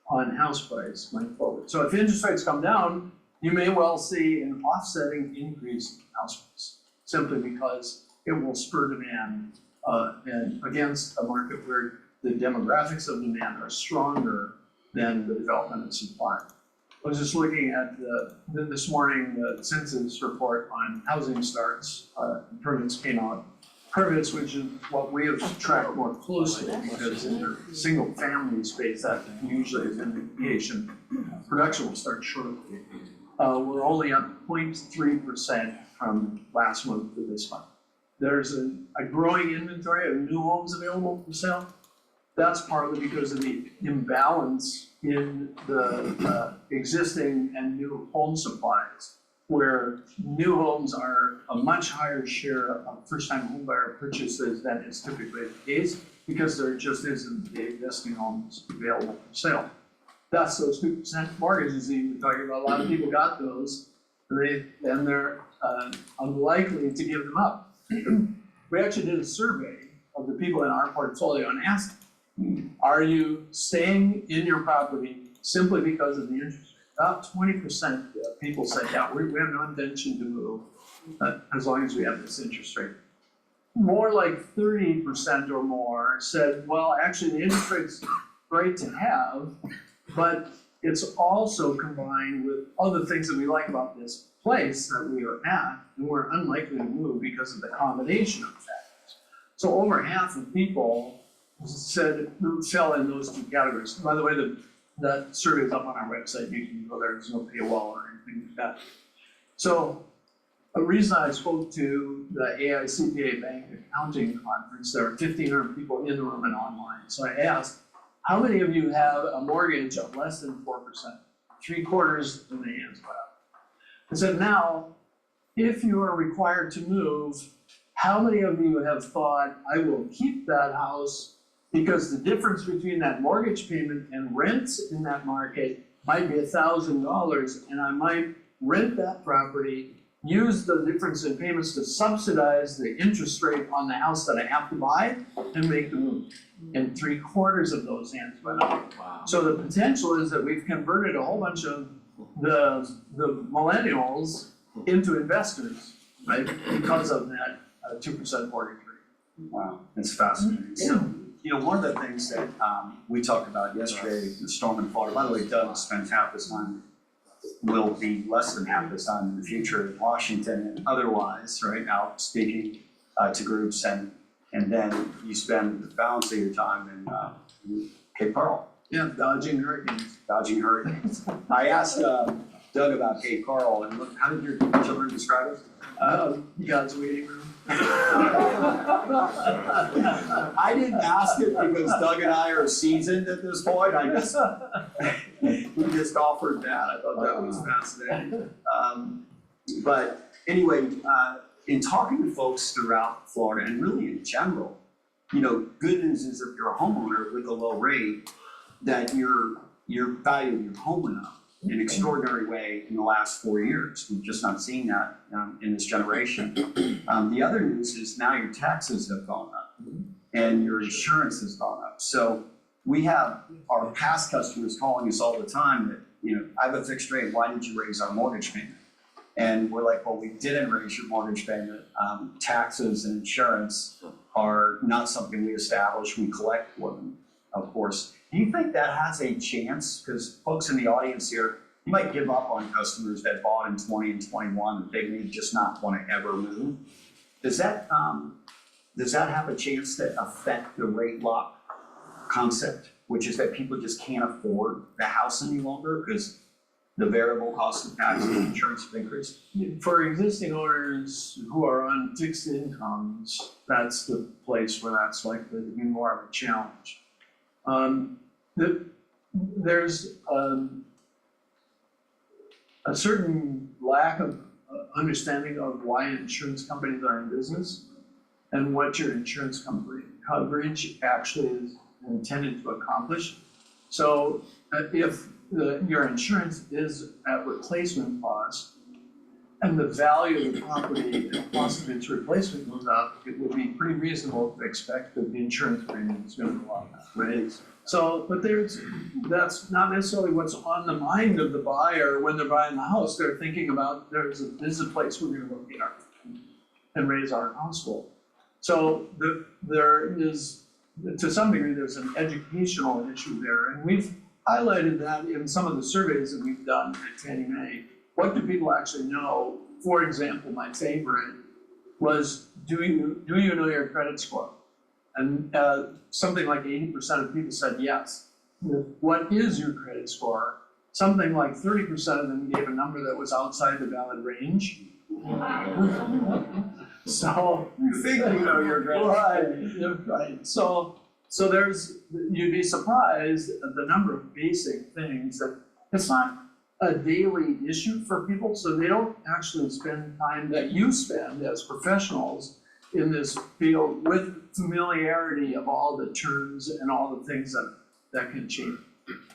on house price going forward. So if interest rates come down, you may well see an offsetting increase in house price, simply because it will spur demand and against a market where the demographics of demand are stronger than the development of supply. I was just looking at this morning, the census report on housing starts, permits came out. Permits, which is what we have tracked more closely, because in their single family space, that usually is an indication production will start shortly. We're only up 0.3% from last month to this month. There's a growing inventory of new homes available for sale. That's partly because of the imbalance in the existing and new home supplies, where new homes are a much higher share of first-time homebuyer purchases than is typically the case, because there just isn't the existing homes available for sale. That's those 2% mortgages that you were talking about. A lot of people got those, and they're unlikely to give them up. We actually did a survey of the people in our portfolio and asked, are you staying in your property simply because of the interest rate? About 20% of people said, yeah, we have no intention to move as long as we have this interest rate. More like 30% or more said, well, actually the interest rate's great to have, but it's also combined with other things that we like about this place that we are at, and we're unlikely to move because of the combination of factors. So over half of people said fell in those two categories. By the way, that survey is up on our website. You can go there. There's no paywall or anything like that. So a reason I spoke to the AICPA Bank Accounting Conference, there are 1,500 people in the room and online. So I asked, how many of you have a mortgage of less than 4%? 3/4 of the hands went up. I said, now, if you are required to move, how many of you have thought, I will keep that house because the difference between that mortgage payment and rents in that market might be $1,000, and I might rent that property, use the difference in payments to subsidize the interest rate on the house that I have to buy, and make the move. And 3/4 of those hands went up. Wow. So the potential is that we've converted a whole bunch of the millennials into investors, right? Because of that 2% mortgage rate. Wow, it's fascinating. So, you know, one of the things that we talked about yesterday, the storm in Florida, by the way, Doug spends half his time, will be less than half his time in the future in Washington and otherwise, right, out speaking to groups, and then you spend the balance of your time in Cape Coral. Yeah, dodging hurricanes. Dodging hurricanes. I asked Doug about Cape Coral, and look, how did your children describe it? God's waiting room. I didn't ask it because Doug and I are seasoned at this point. We just offered that. I thought that was fascinating. But anyway, in talking to folks throughout Florida and really in general, you know, good news is if you're a homeowner with a low rate, that your value of your home went up in an extraordinary way in the last 4 years. We've just not seen that in this generation. The other news is now your taxes have gone up and your insurance has gone up. So we have our past customers calling us all the time that, you know, I have a fixed rate, why did you raise our mortgage payment? And we're like, well, we didn't raise your mortgage payment. Taxes and insurance are not something we establish, we collect for them, of course. Do you think that has a chance? Because folks in the audience here, you might give up on customers that bought in 20 and 21 that they may just not want to ever move. Does that have a chance to affect the rate lock concept, which is that people just can't afford the house any longer because the variable cost of taxes and insurance have increased? For existing owners who are on fixed incomes, that's the place where that's likely to be more of a challenge. There's a certain lack of understanding of why insurance companies are in business and what your insurance company coverage actually intended to accomplish. So if your insurance is at replacement cost, and the value of the property and the cost of its replacement goes up, it would be pretty reasonable to expect that the insurance premium is gonna go up, right? So, but that's not necessarily what's on the mind of the buyer when they're buying the house. They're thinking about, this is a place we're gonna look at and raise our household. So there is, to some degree, there's an educational issue there, and we've highlighted that in some of the surveys that we've done at Fannie Mae. What do people actually know? For example, my favorite was, do you know your credit score? And something like 80% of people said yes. What is your credit score? Something like 30% of them gave a number that was outside the valid range. So You think you know your credit. right. So there's, you'd be surprised at the number of basic things that, it's not a daily issue for people, so they don't actually spend time that you spend as professionals in this field with familiarity of all the terms and all the things that can change.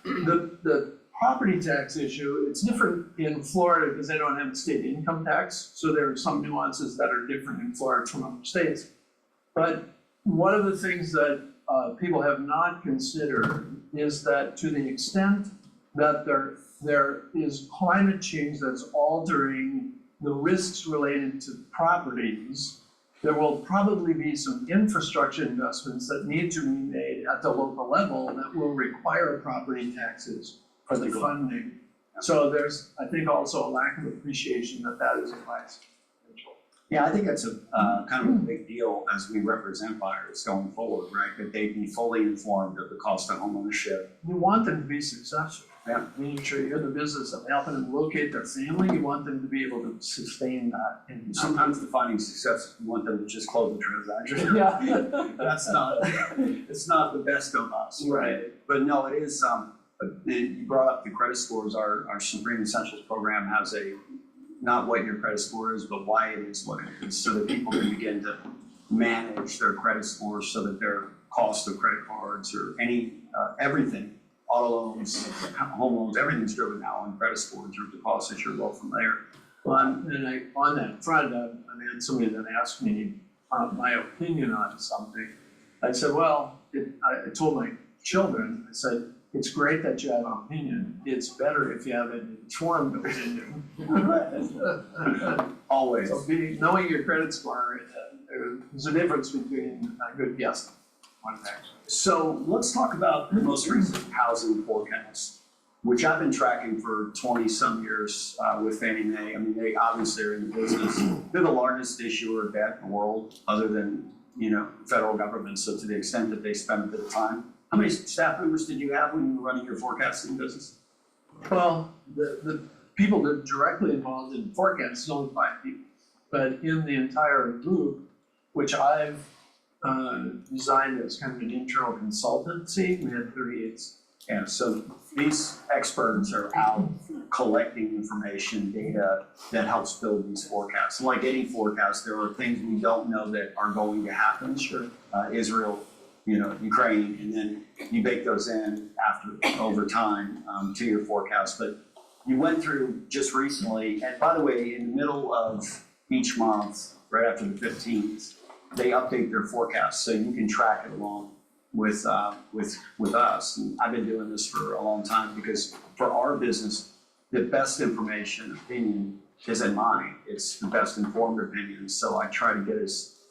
The property tax issue, it's different in Florida because they don't have a state income tax, so there are some nuances that are different in Florida from other states. But one of the things that people have not considered is that to the extent that there is climate change that's altering the risks related to properties, there will probably be some infrastructure investments that need to be made at the local level that will require property taxes for the funding. So there's, I think, also a lack of appreciation that is a price. Yeah, I think that's a kind of a big deal as we represent buyers going forward, right? That they be fully informed of the cost of homeownership. You want them to be successful. Yeah. Making sure you're in the business of helping them locate their family, you want them to be able to sustain that. And Sometimes defining success, you want them to just close the transaction. Yeah. That's not, it's not the best of us, right? But no, it is, you brought up the credit scores. Our Supreme Essentials program has not what your credit score is, but why it is what it is, so that people can begin to manage their credit scores so that their cost of credit cards or everything, auto loans, home loans, everything's driven now on credit score in terms of costs that you're well familiar. Well, on that front, I had somebody that asked me my opinion on something. I said, well, I told my children, I said, it's great that you have an opinion. It's better if you have an informed opinion. Always. So knowing your credit score, there's a difference between a good guess and one actually. So let's talk about the most recent housing forecast, which I've been tracking for 20-some years with Fannie Mae. I mean, they obviously are in the business. They're the largest issuer of debt in the world, other than, federal government. So to the extent that they spend a bit of time. How many staff members did you have when you were running your forecasting business? Well, the people that are directly involved in forecasts is only 5 people. But in the entire group, which I've designed as kind of an internal consultancy, we had 38. Yeah, so these experts are out collecting information, data that helps build these forecasts. Like any forecast, there are things we don't know that are going to happen. Sure. Israel, Ukraine, and then you bake those in over time to your forecast. But you went through just recently, and by the way, in the middle of each month, right after the 15th, they update their forecast so you can track it along with us. And I've been doing this for a long time because for our business, the best information, opinion is in mine. It's the best informed opinion. So I try to get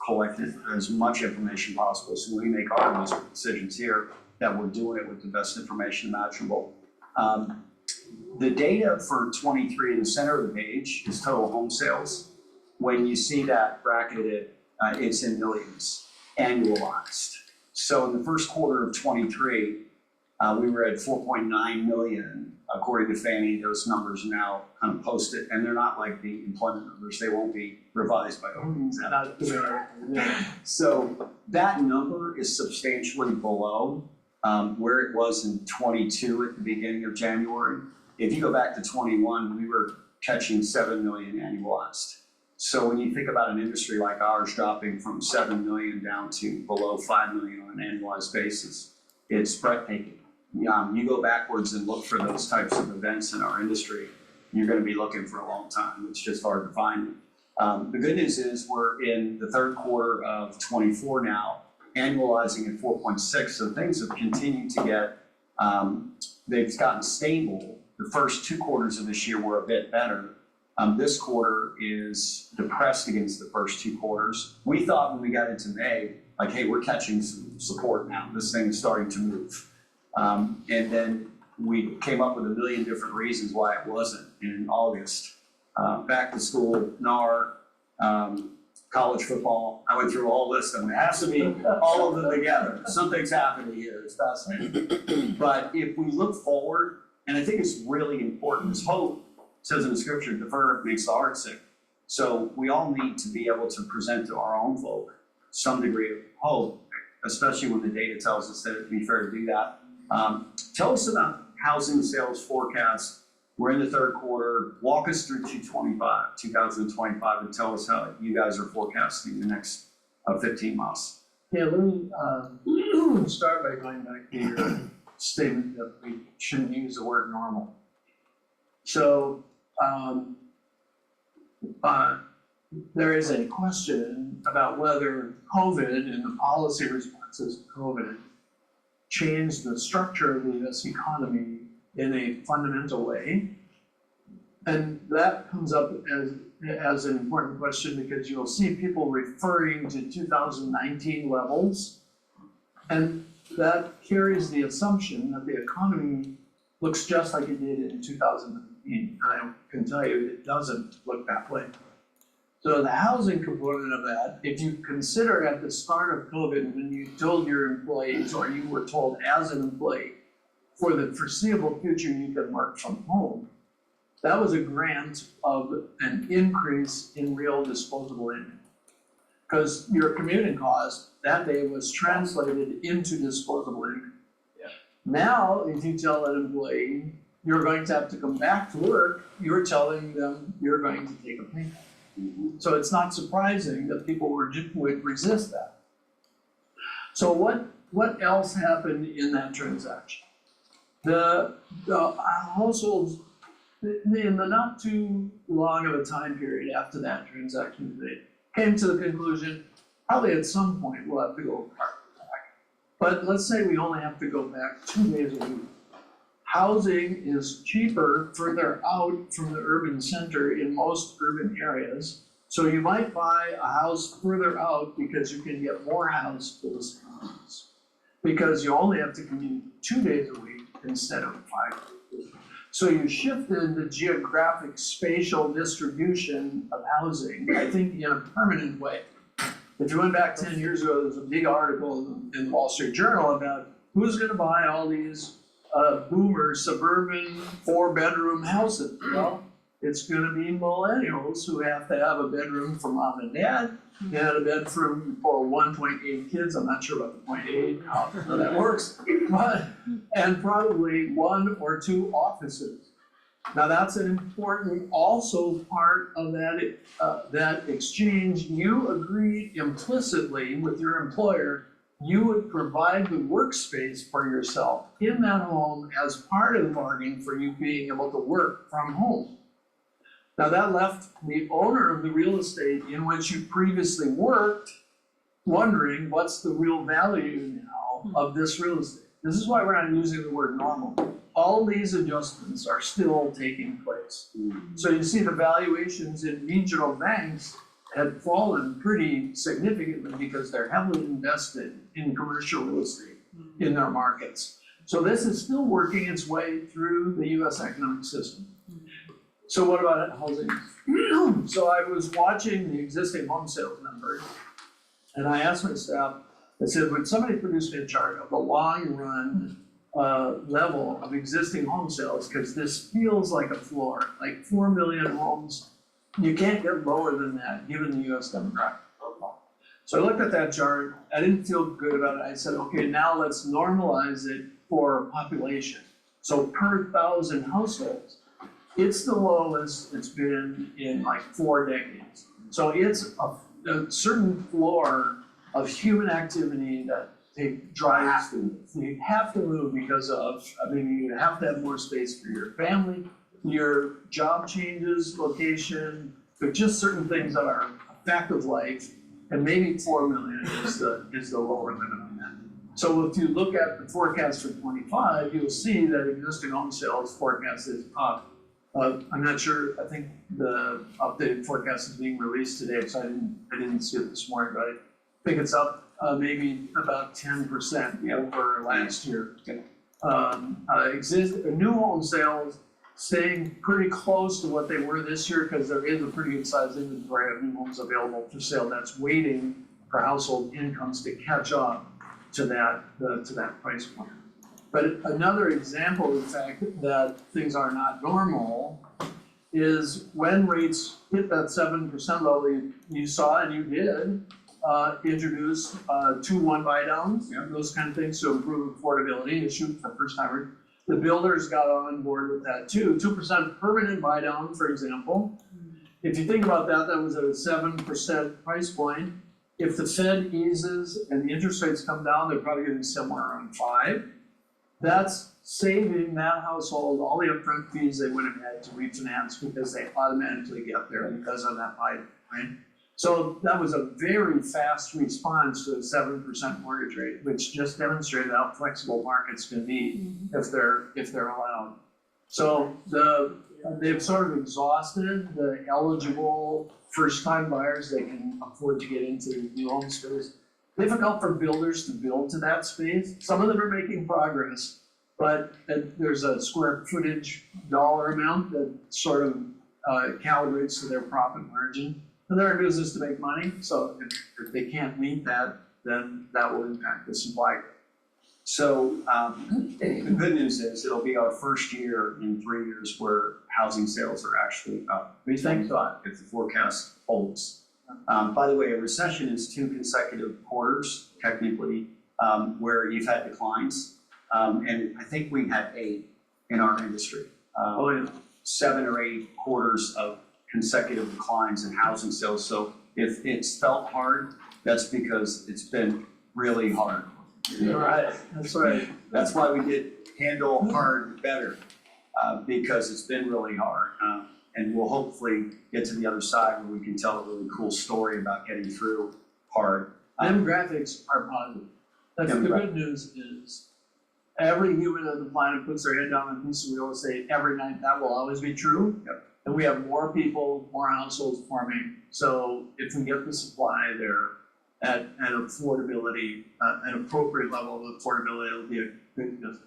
collected as much information possible. So when we make our investment decisions here, that we're doing it with the best information imaginable. The data for 23 in the center of the page is total home sales. When you see that bracketed, it's in millions annualized. So in the first quarter of 23, we were at 4.9 million. According to Fannie, those numbers are now kind of posted, and they're not like the employment numbers. They won't be revised by OPM. So that number is substantially below where it was in 22 at the beginning of January. If you go back to 21, we were catching 7 million annualized. So when you think about an industry like ours dropping from 7 million down to below 5 million on an annualized basis, it's breathtaking. You go backwards and look for those types of events in our industry, you're gonna be looking for a long time. It's just hard to find them. The good news is we're in the third quarter of '24 now, annualizing at 4.6, so things have continued to get, they've gotten stable. The first 2 quarters of this year were a bit better. This quarter is depressed against the first 2 quarters. We thought when we got into May, like, hey, we're catching some support now. This thing is starting to move. And then we came up with a million different reasons why it wasn't in August. Back to school, NAR, college football. I went through a whole list of them. It has to be all of them together. Something's happening here. It's fascinating. But if we look forward, and I think it's really important, this hope says in the scripture, defer makes the heart sick. So we all need to be able to present to our own folk some degree of hope, especially when the data tells us that it'd be fair to do that. Tell us about housing sales forecast. We're in the third quarter. Walk us through 2025, and tell us how you guys are forecasting the next 15 months. Yeah, let me start by going back to your statement that we shouldn't use the word normal. So there is a question about whether COVID and the policy responses to COVID changed the structure of the US economy in a fundamental way. And that comes up as an important question because you'll see people referring to 2019 levels. And that carries the assumption that the economy looks just like it did in 2019. I can tell you it doesn't look that way. So the housing component of that, if you consider at the start of COVID, when you told your employees or you were told as an employee, for the foreseeable future, you can work from home, that was a grant of an increase in real disposable income. Because your commuting cost that day was translated into disposable income. Yeah. Now, if you tell an employee, you're going to have to come back to work, you're telling them you're going to take a pay cut. So it's not surprising that people would resist that. So what else happened in that transaction? The households, in the not too long of a time period after that transaction, they came to the conclusion, probably at some point we'll have to go back. But let's say we only have to go back 2 days a week. Housing is cheaper further out from the urban center in most urban areas. So you might buy a house further out because you can get more house for the same price. Because you only have to commute 2 days a week instead of 5 days. So you shifted the geographic spatial distribution of housing, I think, in a permanent way. If you went back 10 years ago, there was a big article in the Wall Street Journal about who's gonna buy all these boomer suburban 4-bedroom houses. Well, it's gonna be millennials who have to have a bedroom for mom and dad and a bedroom for 1.8 kids. I'm not sure about the 0.8, how that works, but, and probably 1 or 2 offices. Now that's an important also part of that exchange. You agreed implicitly with your employer you would provide the workspace for yourself in that home as part of the bargain for you being able to work from home. Now that left the owner of the real estate in which you previously worked wondering what's the real value now of this real estate. This is why we're not using the word normal. All these adjustments are still taking place. So you see the valuations in regional banks had fallen pretty significantly because they're heavily invested in commercial real estate in their markets. So this is still working its way through the US economic system. So what about housing? So I was watching the existing home sales numbers and I asked my staff, I said, would somebody produce me a chart of the long run level of existing home sales? Because this feels like a floor, like 4 million homes. You can't get lower than that, given the US demographic profile. So I looked at that chart, I didn't feel good about it. I said, okay, now let's normalize it for population. So per 1,000 households, it's the lowest it's been in like 4 decades. So it's a certain floor of human activity that drives to move. You have to move because of, I mean, you have to have more space for your family, your job changes, location, but just certain things that are a fact of life. And maybe 4 million is the lower limit on that. So if you look at the forecast for 25, you'll see that existing home sales forecast is up. I'm not sure, I think the updated forecast is being released today, so I didn't see it this morning, but I think it's up maybe about 10% over last year. New home sales staying pretty close to what they were this year, because there is a pretty good sized inventory of new homes available for sale that's waiting for household incomes to catch up to that price point. But another example of the fact that things are not normal is when rates hit that 7% level, you saw and you did introduce 2-1 buy downs, those kind of things to improve affordability issue for first timers. The builders got on board with that too. 2% permanent buy down, for example. If you think about that, that was at a 7% price point. If the Fed eases and the interest rates come down, they're probably gonna be somewhere around 5. That's saving that household all the upfront fees they would have had to refinance because they automatically get there because of that buy, right? So that was a very fast response to a 7% mortgage rate, which just demonstrated how flexible markets can be if they're allowed. So they've sort of exhausted the eligible first-time buyers that can afford to get into new home space. Difficult for builders to build to that space. Some of them are making progress, but there's a square footage dollar amount that sort of calibrates to their profit margin. And they're in business to make money, so if they can't meet that, then that will impact the supply growth. So, the good news is it'll be our first year in 3 years where housing sales are actually up. We think so. If the forecast holds. By the way, a recession is 2 consecutive quarters, technically, where you've had declines. And I think we had 8 in our industry. 7 or 8 quarters of consecutive declines in housing sales. So if it's felt hard, that's because it's been really hard. Right, that's right. That's why we did handle hard better, because it's been really hard. And we'll hopefully get to the other side where we can tell a really cool story about getting through hard. Demographics are positive. That's the good news is every human on the planet puts their head down on a piece of real estate every night. That will always be true. Yep. And we have more people, more households forming. So if we get the supply there at an affordability, an appropriate level of affordability, it'll be a good business.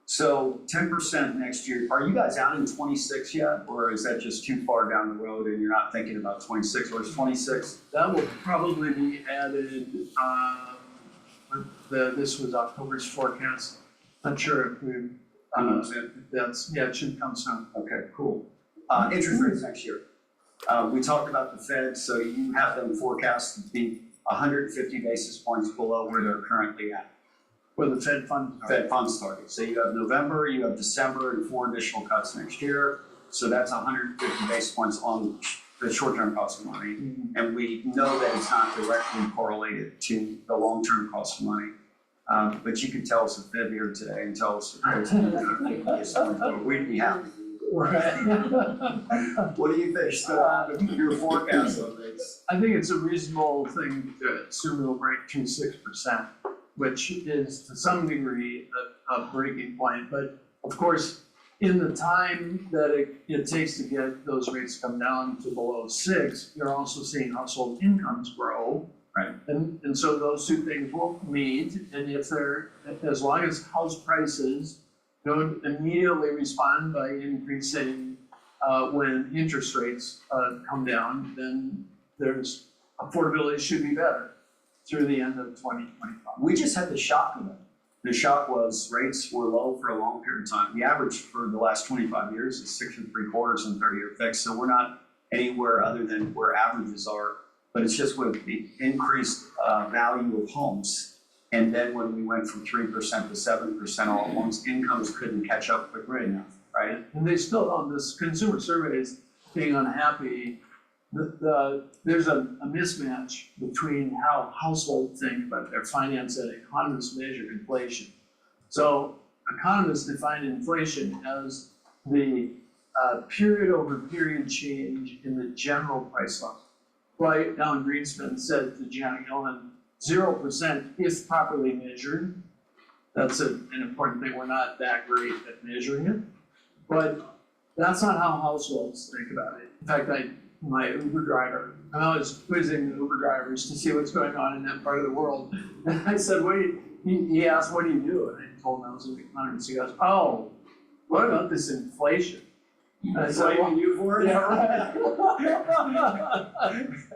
So 10% next year. Are you guys out in 26 yet? Or is that just too far down the road and you're not thinking about 26? Or is 26? That will probably be added, this was October's forecast. Not sure if we, it should come soon. Okay, cool. Interest rates next year. We talked about the Fed, so you have them forecast to be 150 basis points below where they're currently at. Where the Fed funds target. So you have November, you have December, and 4 additional cuts next year. So that's 150 basis points on the short-term cost of money. Mm-hmm. And we know that it's not directly correlated to the long-term cost of money. But you can tell us the Fed here today and tell us we'd be happy. Right. What do you think? Your forecast on this? I think it's a reasonable thing to assume it'll break through 6%, which is to some degree a breaking point. But of course, in the time that it takes to get those rates to come down to below 6, you're also seeing household incomes grow. Right. And so those two things will meet, and as long as house prices don't immediately respond by increasing when interest rates come down, then there's affordability should be better through the end of 2025. We just had the shock of it. The shock was rates were low for a long period of time. The average for the last 25 years is 6 3/4 and 30-year fixed. So we're not anywhere other than where averages are. But it's just with the increased value of homes. And then when we went from 3% to 7% all at once, incomes couldn't catch up quickly enough, right? And they still, on this consumer surveys, being unhappy there's a mismatch between how households think about their finance and economists measure inflation. So economists define inflation as the period over period change in the general price level. Right, Alan Greenspan said to Janet Yellen, 0% if properly measured. That's an important thing, we're not that great at measuring it. But that's not how households think about it. In fact, my Uber driver, I was quizzing the Uber drivers to see what's going on in that part of the world. And I said, he asked, what do you do? And I told him I was an economist. He goes, oh, what about this inflation? And I said, Blaming you for it? yeah, right.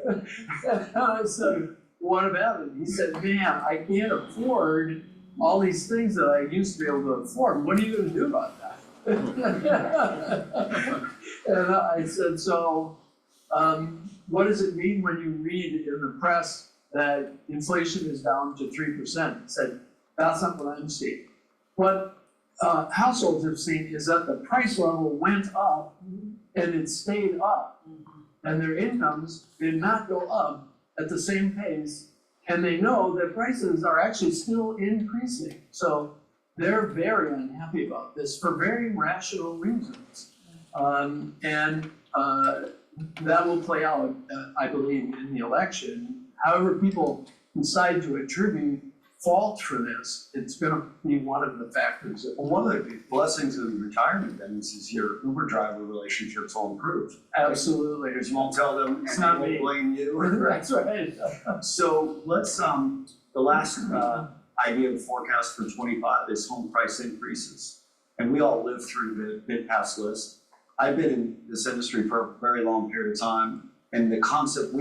And I said, what about it? He said, man, I can't afford all these things that I used to be able to afford. What are you gonna do about that? And I said, so, what does it mean when you read in the press that inflation is down to 3%? He said, that's not what I'm seeing. What households have seen is that the price level went up and it stayed up. And their incomes did not go up at the same pace. And they know that prices are actually still increasing. So they're very unhappy about this for very rational reasons. That will play out, I believe, in the election. However people decide to attribute fault for this, it's gonna be one of the factors. Well, one of the blessings of retirement then is your Uber driver relationships will improve. Absolutely. Because you won't tell them It's and not they me. won't blame you. That's right. So let's, the last idea of forecast for 25 is home price increases. And we all live through the bid pass list. I've been in this industry for a very long period of time, and the concept,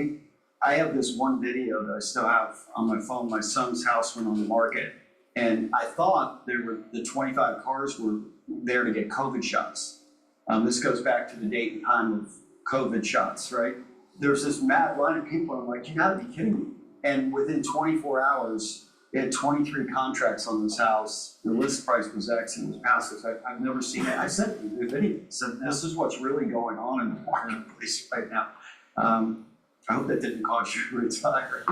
I have this one video that I still have on my phone. My son's house went on the market, and I thought the 25 cars were there to get COVID shots. This goes back to the date and time of COVID shots, right? There's this mad line of people, and I'm like, you gotta be kidding me. And within 24 hours, they had 23 contracts on this house. The list price was X and it was past X. I've never seen it. I sent you the video. So this is what's really going on in the marketplace right now. I hope that didn't cause you to retire.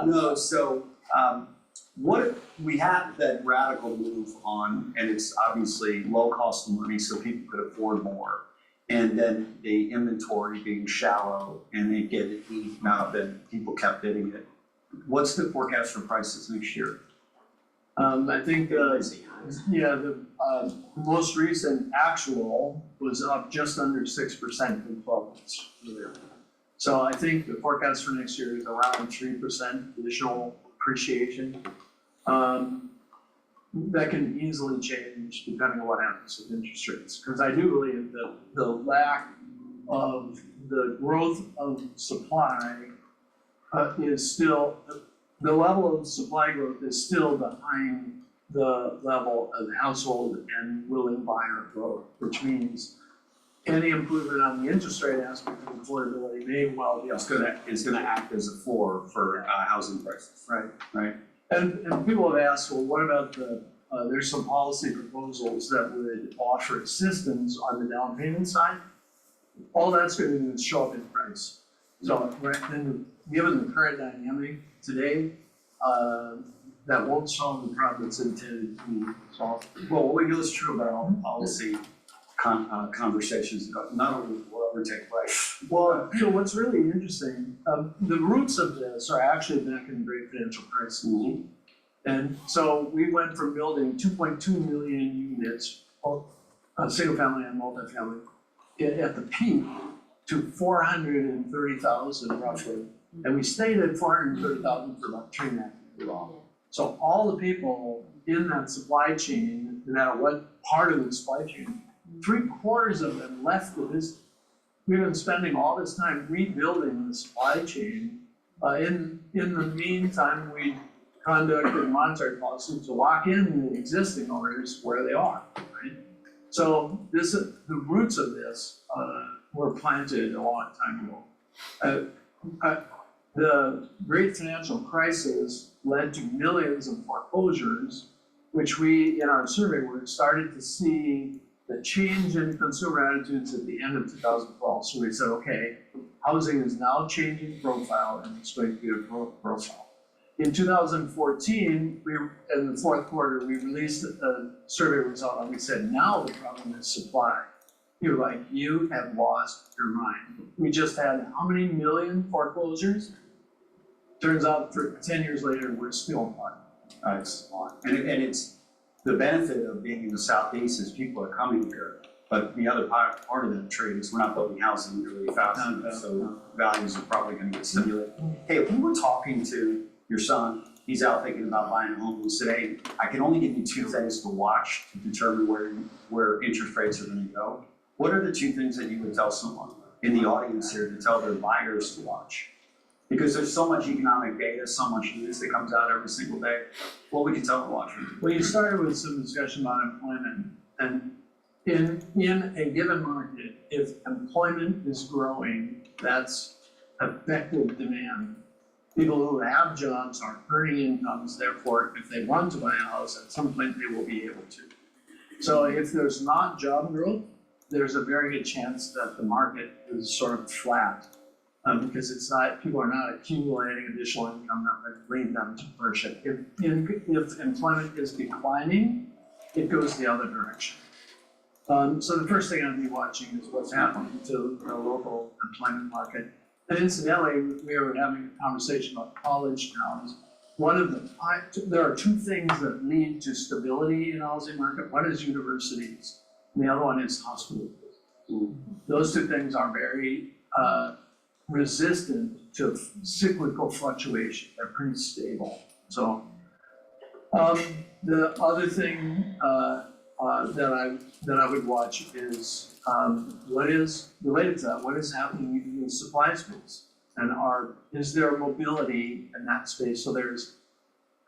No, so what we had that radical move on, and it's obviously low cost of money so people could afford more. And then the inventory being shallow and they get it eaten up and people kept bidding it. What's the forecast for prices next year? I think the most recent actual was up just under 6% in 12 months. So I think the forecast for next year is around 3% additional appreciation. That can easily change depending on what happens with interest rates. Because I do believe that the lack of the growth of supply is still, the level of supply growth is still behind the level of household and willing buyer growth, which means any improvement on the interest rate aspect of affordability may well be. It's gonna act as a floor for housing prices. Right. And people have asked, well, what about there's some policy proposals that would offer assistance on the down payment side. All that's gonna do is show up in price. So, given the current dynamic today, that won't solve the problem that's intended to be solved. Well, what we know is true about all policy conversations, not only will ever take place. Well, what's really interesting, the roots of this are actually back in the great financial crisis. Mm-hmm. And so we went from building 2.2 million units, single family and multifamily, at the peak to 430,000 roughly. And we stayed at 430,000 for about 3.5 years long. So all the people in that supply chain, no matter what part of the supply chain, 3/4 of them left the business. We've been spending all this time rebuilding the supply chain. In the meantime, we conducted monetary policy to lock in the existing owners where they are, right? So the roots of this were planted a long time ago. The great financial crisis led to millions of foreclosures, which we, in our survey work, started to see the change in consumer attitudes at the end of 2012. So we said, okay, housing is now changing profile and it's going to be a growth profile. In 2014, in the fourth quarter, we released a survey result and we said, now the problem is supply. You're like, you have lost your mind. We just had how many million foreclosures? Turns out for 10 years later, we're still on. It's on. And it's, the benefit of being in the southeast is people are coming here. But the other part of that trade is we're not building housing really fast enough, so values are probably gonna get stimulated. Hey, if we were talking to your son, he's out thinking about buying a home, we said, hey, I can only give you 2 things to watch to determine where interest rates are gonna go. What are the 2 things that you would tell someone in the audience here to tell their buyers to watch? Because there's so much economic data, so much news that comes out every single day. What would you tell them to watch? Well, you started with some discussion about employment, and in a given market, if employment is growing, that's effective demand. People who have jobs are earning incomes, therefore, if they want to buy a house, at some point they will be able to. So if there's not job growth, there's a very good chance that the market is sort of flat. Because it's not, people are not accumulating additional income that would lead them to purchase. If employment is declining, it goes the other direction. So the first thing I'd be watching is what's happening to the local employment market. And incidentally, we were having a conversation about college towns. There are 2 things that lead to stability in the housing market. One is universities, and the other one is hospitals. Those 2 things are very resistant to cyclical fluctuation. They're pretty stable. So the other thing that I would watch is what is related to that. What is happening in the supply space, and is there mobility in that space? So there's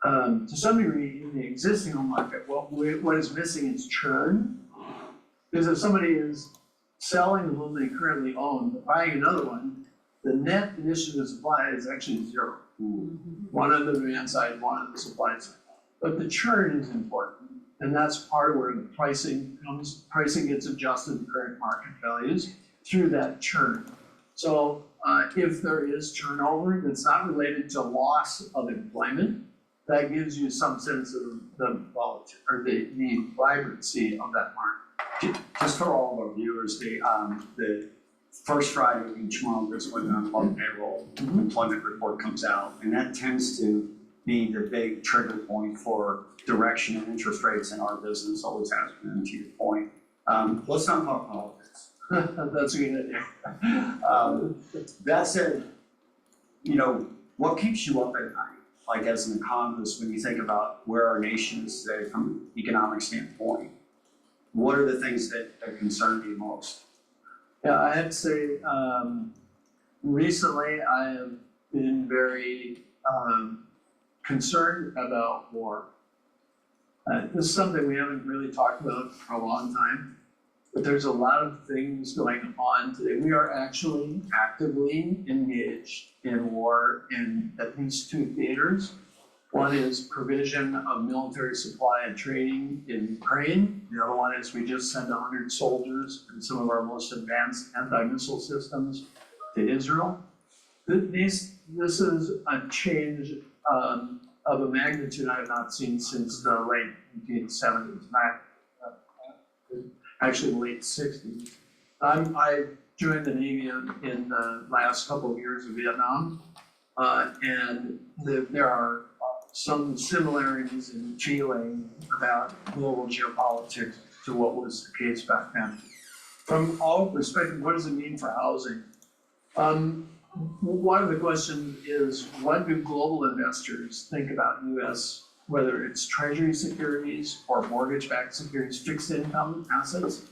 to some degree in the existing home market, what is missing is churn. Because if somebody is selling the home they currently own, but buying another one, the net addition to supply is actually 0. One on the demand side, one on the supply side. But the churn is important, and that's part of where the pricing comes. Pricing gets adjusted to current market values through that churn. So if there is turnover that's not related to loss of employment, that gives you some sense of the volatility or the vibrancy of that market. Just for all of our viewers, the first Friday of each month is when the unemployment payroll employment report comes out, and that tends to be the big trigger point for direction and interest rates in our business, always has been, to your point. Let's not talk politics. That's a good idea. That said, what keeps you up at night, like as an economist, when you think about where our nation is today from an economic standpoint? What are the things that concern you most? Yeah, I have to say, recently I have been very concerned about war. This is something we haven't really talked about for a long time, but there's a lot of things going on today. We are actually actively engaged in war in at least 2 theaters. One is provision of military supply and training in Ukraine. The other one is we just sent 100 soldiers and some of our most advanced anti-missile systems to Israel. This is a change of a magnitude I have not seen since the late 1970s, actually the late 60s. I joined the Navy in the last couple of years of Vietnam, and there are some similarities in feeling about global geopolitics to what was the case back then. From all perspectives, what does it mean for housing? One of the questions is, what do global investors think about US, whether it's treasury securities or mortgage-backed securities, fixed income assets?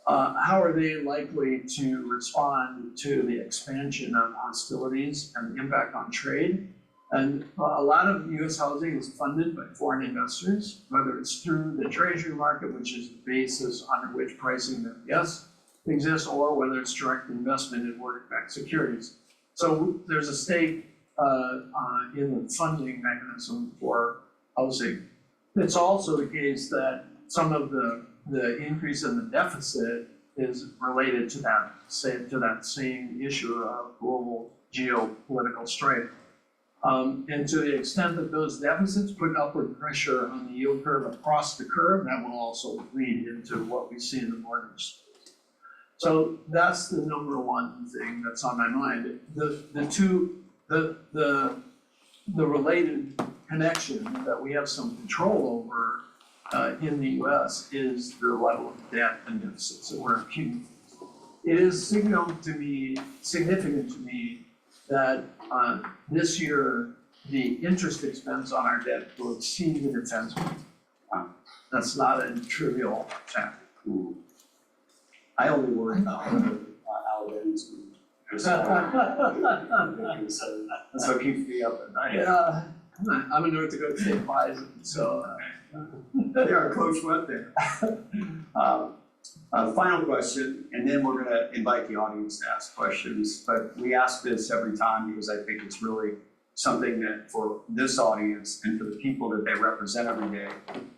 How are they likely to respond to the expansion of hostilities and the impact on trade? And a lot of US housing is funded by foreign investors, whether it's through the treasury market, which is the basis under which pricing the MBS exists, or whether it's direct investment in mortgage-backed securities. So there's a stake in the funding mechanism for housing. It's also the case that some of the the increase in the deficit is related to that same issue of global geopolitical strife. And to the extent that those deficits put upward pressure on the yield curve across the curve, that will also lead into what we see in the mortgage space. So that's the number one thing that's on my mind. The related connection that we have some control over in the US is the level of debt and deficits that we're accumulating. It is significant to me that this year, the interest expense on our debt will exceed the defense. That's not a trivial fact. I only worry about Alabama's moving. That's what keeps me up at night. Yeah, I'm a North Dakota State Bison, so They are, Coach went there. Final question, and then we're gonna invite the audience to ask questions, but we ask this every time because I think it's really something that for this audience and for the people that they represent every day,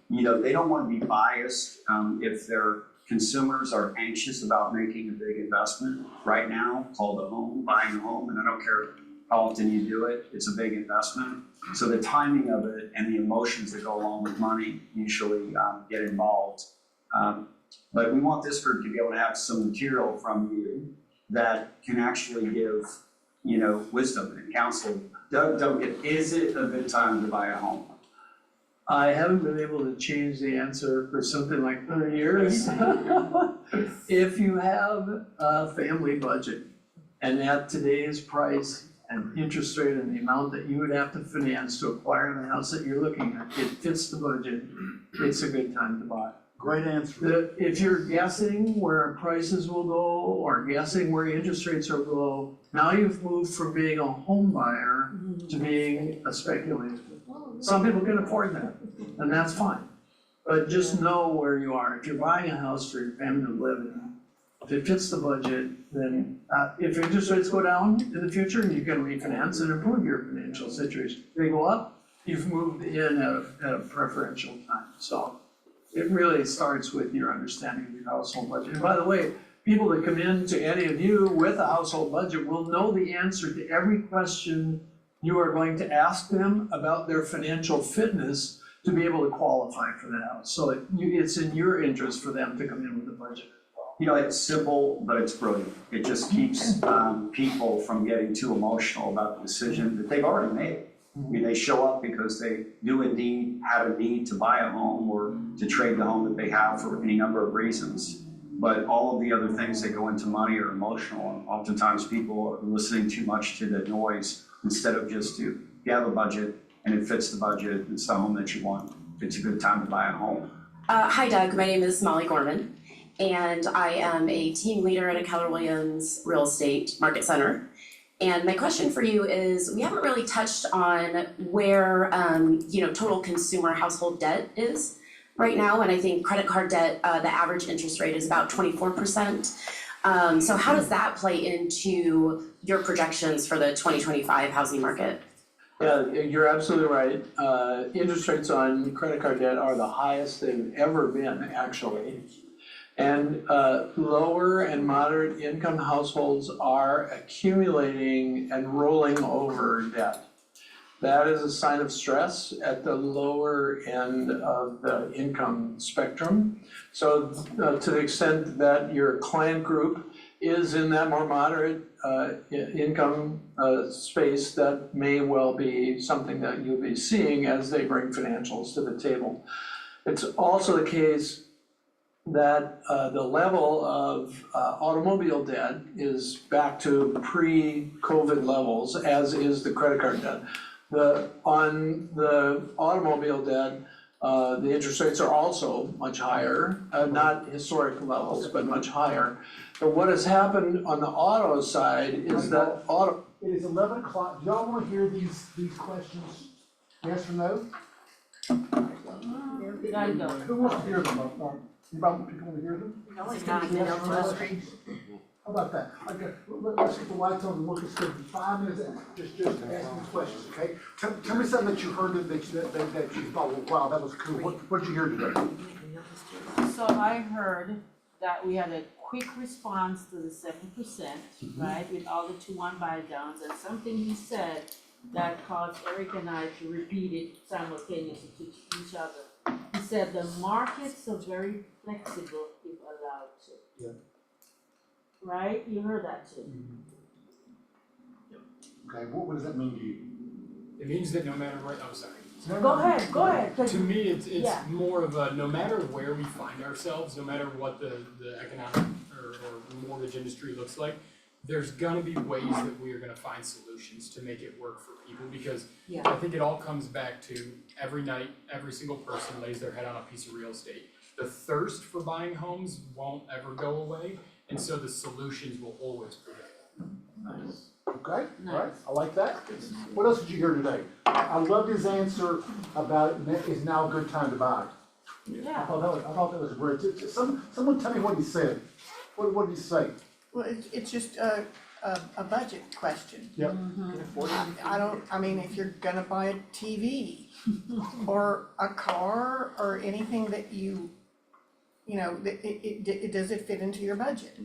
you know, they don't wanna be biased, if their consumers are anxious about making a big investment right now, called a home, buying a home, and I don't care how often you do it, it's a big investment. So the timing of it and the emotions that go along with money usually get involved. But we want this group to be able to have some material from you that can actually give, you know, wisdom and counsel. Don't get, is it a good time to buy a home? I haven't been able to change the answer for something like 30 years. If you have a family budget and at today's price and interest rate and the amount that you would have to finance to acquire the house that you're looking at, it fits the budget, it's a good time to buy. Great answer. If you're guessing where prices will go or guessing where interest rates will go, now you've moved from being a home buyer to being a speculator. Some people can afford that, and that's fine. But just know where you are. If you're buying a house for your family to live in, if it fits the budget, then if interest rates go down in the future, you can refinance and improve your financial situation. If they go up, you've moved in at a preferential time. So it really starts with your understanding of your household budget. And by the way, people that come in to any of you with a household budget will know the answer to every question you are going to ask them about their financial fitness to be able to qualify for the house. So it's in your interest for them to come in with a budget. You know, it's simple, but it's brilliant. It just keeps people from getting too emotional about the decision that they've already made. I mean, they show up because they do indeed have a need to buy a home or to trade the home that they have for any number of reasons. But all of the other things that go into money are emotional, and oftentimes people are listening too much to the noise instead of just you have a budget and it fits the budget, it's the home that you want, it's a good time to buy a home. Hi Doug, my name is Molly Gorman, and I am a team leader at a Keller Williams Real Estate Market Center. And my question for you is, we haven't really touched on where, total consumer household debt is right now, and I think credit card debt, the average interest rate is about 24%. So how does that play into your projections for the 2025 housing market? Yeah, you're absolutely right. Interest rates on credit card debt are the highest they've ever been, actually. And lower and moderate income households are accumulating and rolling over debt. That is a sign of stress at the lower end of the income spectrum. So to the extent that your client group is in that more moderate income space, that may well be something that you'll be seeing as they bring financials to the table. It's also the case that the level of automobile debt is back to pre-COVID levels, as is the credit card debt. On the automobile debt, the interest rates are also much higher, not historic levels, but much higher. But what has happened on the auto side is that auto. It is 11 o'clock. Do y'all want to hear these questions? Yes or no? Who wants to hear them? Anybody, people want to hear them? How about that? Okay, let's get the lights on and look at stuff for 5 minutes, just ask me questions, okay? Tell me something that you heard that you thought, well, wow, that was cool. What did you hear today? So I heard that we had a quick response to the 7%, right, with all the 2-1 buy downs, and something he said that caused Eric and I to repeat it simultaneously to each other. He said the markets are very flexible if allowed to. Yeah. Right? You heard that too. Okay, what does that mean to you? It means that no matter where, oh, sorry. Go ahead, 'cause To me, it's yeah. more of a, no matter where we find ourselves, no matter what the economic or mortgage industry looks like, there's gonna be ways that we are gonna find solutions to make it work for people, because Yeah. I think it all comes back to every night, every single person lays their head on a piece of real estate. The thirst for buying homes won't ever go away, and so the solutions will always prevail. Okay, all right, I like that. What else did you hear today? I loved his answer about it is now a good time to buy. I Yeah. thought that was great. Someone tell me what he said. What did he say? Well, it's just a budget question. Yep. I mean, if you're gonna buy a TV or a car or anything that you know, does it fit into your budget?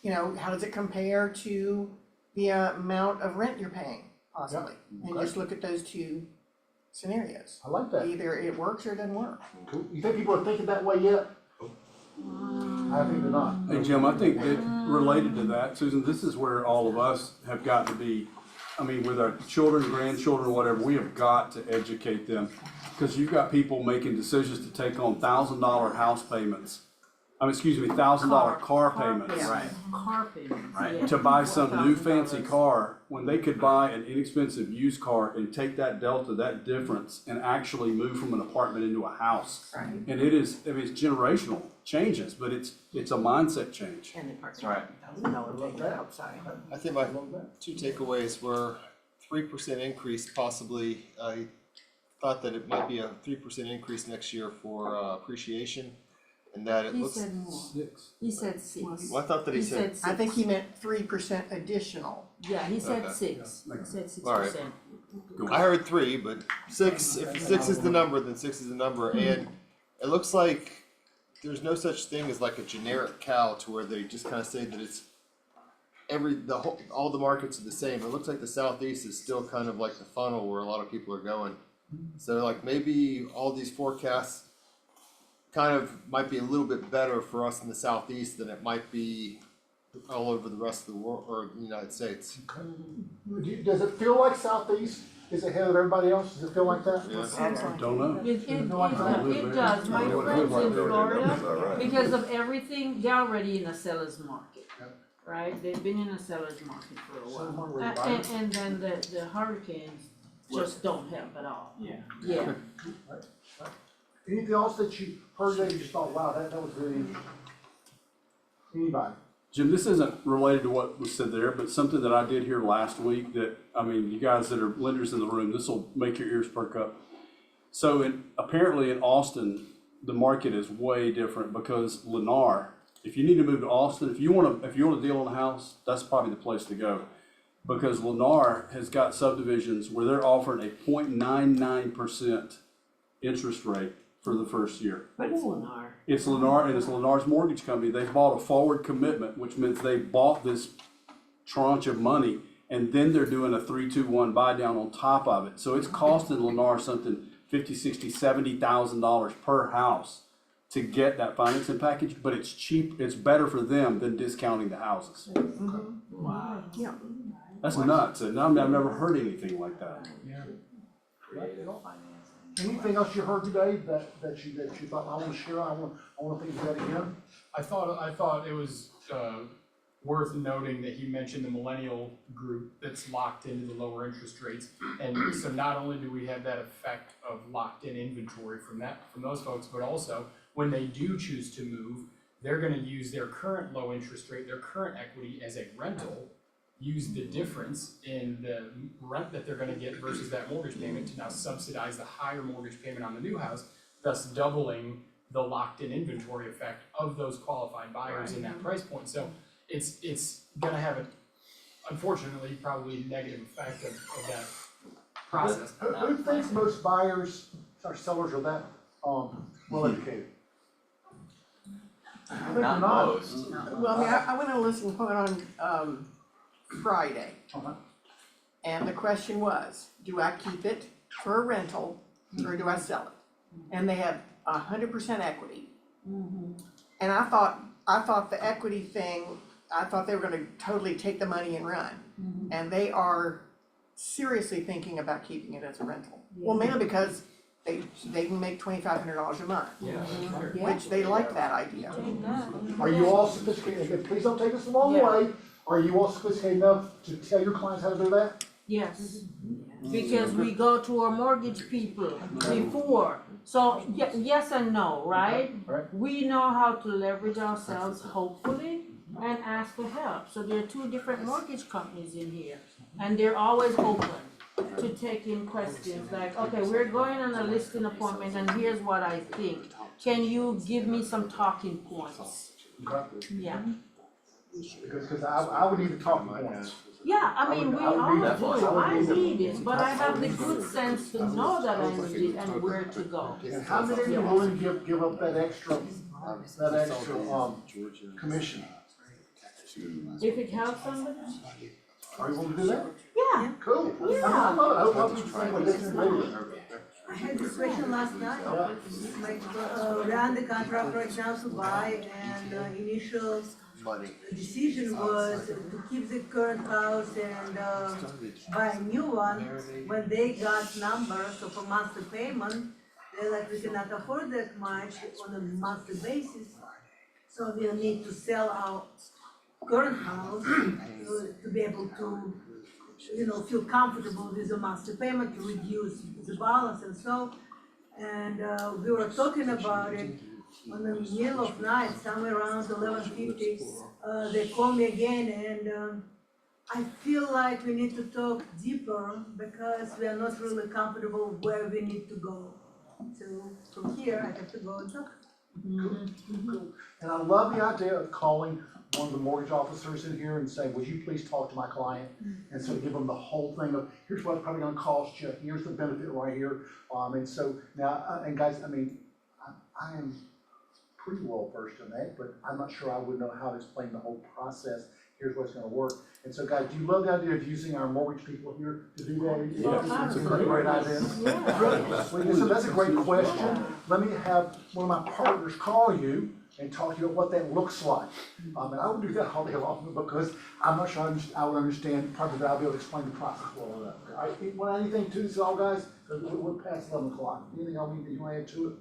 You know, how does it compare to the amount of rent you're paying possibly? And just look at those two scenarios. I like that. Either it works or it doesn't work. Cool. You think people are thinking that way yet? I think they're not. Hey, Jim, I think that related to that, Susan, this is where all of us have got to be, I mean, with our children, grandchildren, whatever, we have got to educate them. Because you've got people making decisions to take on $1,000 house payments. $1,000 car payments. Yeah. Car payments, yeah. To buy some new fancy car, when they could buy an inexpensive used car and take that delta, that difference, and actually move from an apartment into a house. Right. And it is, I mean, it's generational changes, but it's a mindset change. And the parking. Right. Outside. I think my two takeaways were 3% increase possibly. I thought that it might be a 3% increase next year for appreciation, and that it He looks. said more. He said 6. Well, I thought that he said. I think he meant 3% additional. Yeah, he said Okay. 6. He said 6%. All right. I heard 3, but 6. If 6 is the number, then 6 is the number, and it looks like there's no such thing as like a generic cow to where they just kind of say that it's all the markets are the same. It looks like the southeast is still kind of like the funnel where a lot of people are going. So like maybe all these forecasts kind of might be a little bit better for us in the southeast than it might be all over the rest of the world or the United States. Does it feel like Southeast is ahead of everybody else? Does it feel like that? Yeah. Don't know. It does. My friends in Florida, because of everything, they're already in a seller's market. Right? They've been in a seller's market for a while. And then the hurricanes just don't help at all. Yeah. Yeah. Anything else that you heard that you just thought, wow, that was really interesting? Anybody? Jim, this isn't related to what was said there, but something that I did hear last week that, I mean, you guys that are lenders in the room, this will make your ears perk up. So apparently in Austin, the market is way different because Lennar, if you need to move to Austin, if you want a deal on a house, that's probably the place to go. Because Lennar has got subdivisions where they're offering a 0.99% interest rate for the first year. But it's Lennar. It's Lennar, and it's Lennar's mortgage company. They've bought a forward commitment, which means they bought this tranche of money, and then they're doing a 3-2-1 buy down on top of it. So it's costing Lennar something $50,000, $60,000, $70,000 per house to get that financing package, but it's cheap, it's better for them than discounting the houses. Wow. Yeah. That's nuts, and I've never heard anything like that. Anything else you heard today that you thought, I wanna share, I wanna think of that again? I thought it was worth noting that he mentioned the millennial group that's locked into the lower interest rates. And so not only do we have that effect of locked in inventory from those folks, but also when they do choose to move, they're gonna use their current low interest rate, their current equity as a rental, use the difference in the rent that they're gonna get versus that mortgage payment to now subsidize the higher mortgage payment on the new house, thus doubling the locked-in inventory effect of those qualified buyers in that price point. So it's gonna have unfortunately, probably negative effect of that process. Who thinks most buyers or sellers are that well educated? I think we're Not not. most. Well, I mean, I went and listened to it on, Friday. Uh-huh. And the question was, do I keep it for a rental or do I sell it? And they have 100% equity. And I thought the equity thing, I thought they were gonna totally take the money and run. And they are seriously thinking about keeping it as a rental. Well, mainly because they can make $2,500 a month, which they like that idea. Are you all sophisticated, and please don't take this the wrong Yeah. way, are you all sophisticated enough to tell your clients how to do that? Yes, because we go to our mortgage people before, so yes and no, right? Right. We know how to leverage ourselves, hopefully, and ask for help. So there are two different mortgage companies in here, and they're always open to take in questions like, okay, we're going on a listing appointment and here's what I think. Can you give me some talking points? Yeah. Because I would need to talk points. Yeah, I mean, we I would need all that. do, I I would need need it, but I have the good sense to know that I need it and where to go. And how many of you are willing to give up that extra, commission? If it helps somebody? Are you willing to do that? Yeah. Cool. Yeah. I love it, I love what you're saying, this is great. I had this question last night. Yeah. Ran the contract right now to buy, and initial Money. decision was to keep the current house and buy a new one. When they got numbers of a monthly payment, they're like, we cannot afford that much on a monthly basis. So we'll need to sell our current house to be able to, feel comfortable with the monthly payment, to reduce the balance and so. And we were talking about it on the middle of night, somewhere around 11:50. They called me again, and I feel like we need to talk deeper because we are not really comfortable where we need to go. So from here, I have to go and talk. Cool. And I love the idea of calling one of the mortgage officers in here and saying, would you please talk to my client? And so give them the whole thing of, here's what it's probably gonna cost you, here's the benefit right here. And so now, and guys, I mean, I am pretty well versed in that, but I'm not sure I would know how to explain the whole process. Here's what's gonna work. And so guys, do you love the idea of using our mortgage people here to do that? It's a great idea. Great. So that's a great question. Let me have one of my partners call you and talk to you about what that looks like. And I would do that all day long because I'm not sure I would understand, probably that I'll be able to explain the process well enough. All right, want anything to this all, guys? We're past 11 o'clock. Anything else you want to add to it?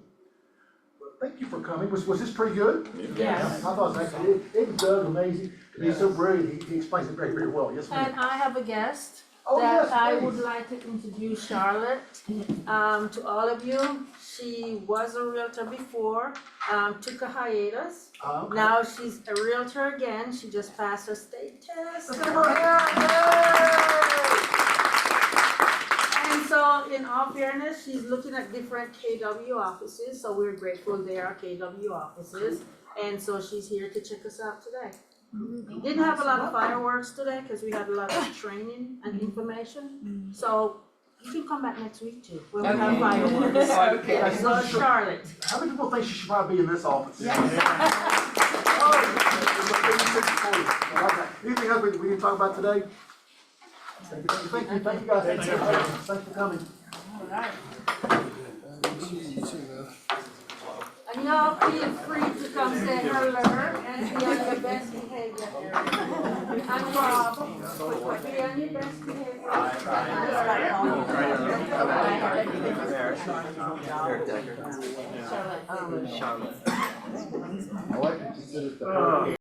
Thank you for coming. Was this pretty good? Yes. I thought it was actually, it was amazing. He's so brilliant. He explains it very, very well. Yes, ma'am. And I have a guest Oh, that yes, I please. would like to introduce Charlotte to all of you. She was a realtor before, took a hiatus. Okay. Now she's a realtor again. She just passed her state test. And so in all fairness, she's looking at different KW offices, so we're grateful they are KW offices. And so she's here to check us out today. Didn't have a lot of fireworks today because we had a lot of training and information. So you can come back next week too, when we have fireworks. Okay. So Charlotte. How many people think she should probably be in this office? Anything else we can talk about today? Thank you guys. Thanks for coming. Alright. And y'all feel free to come say hello and be on your best behavior. And Rob, be on your best behavior. Charlotte. I like to consider the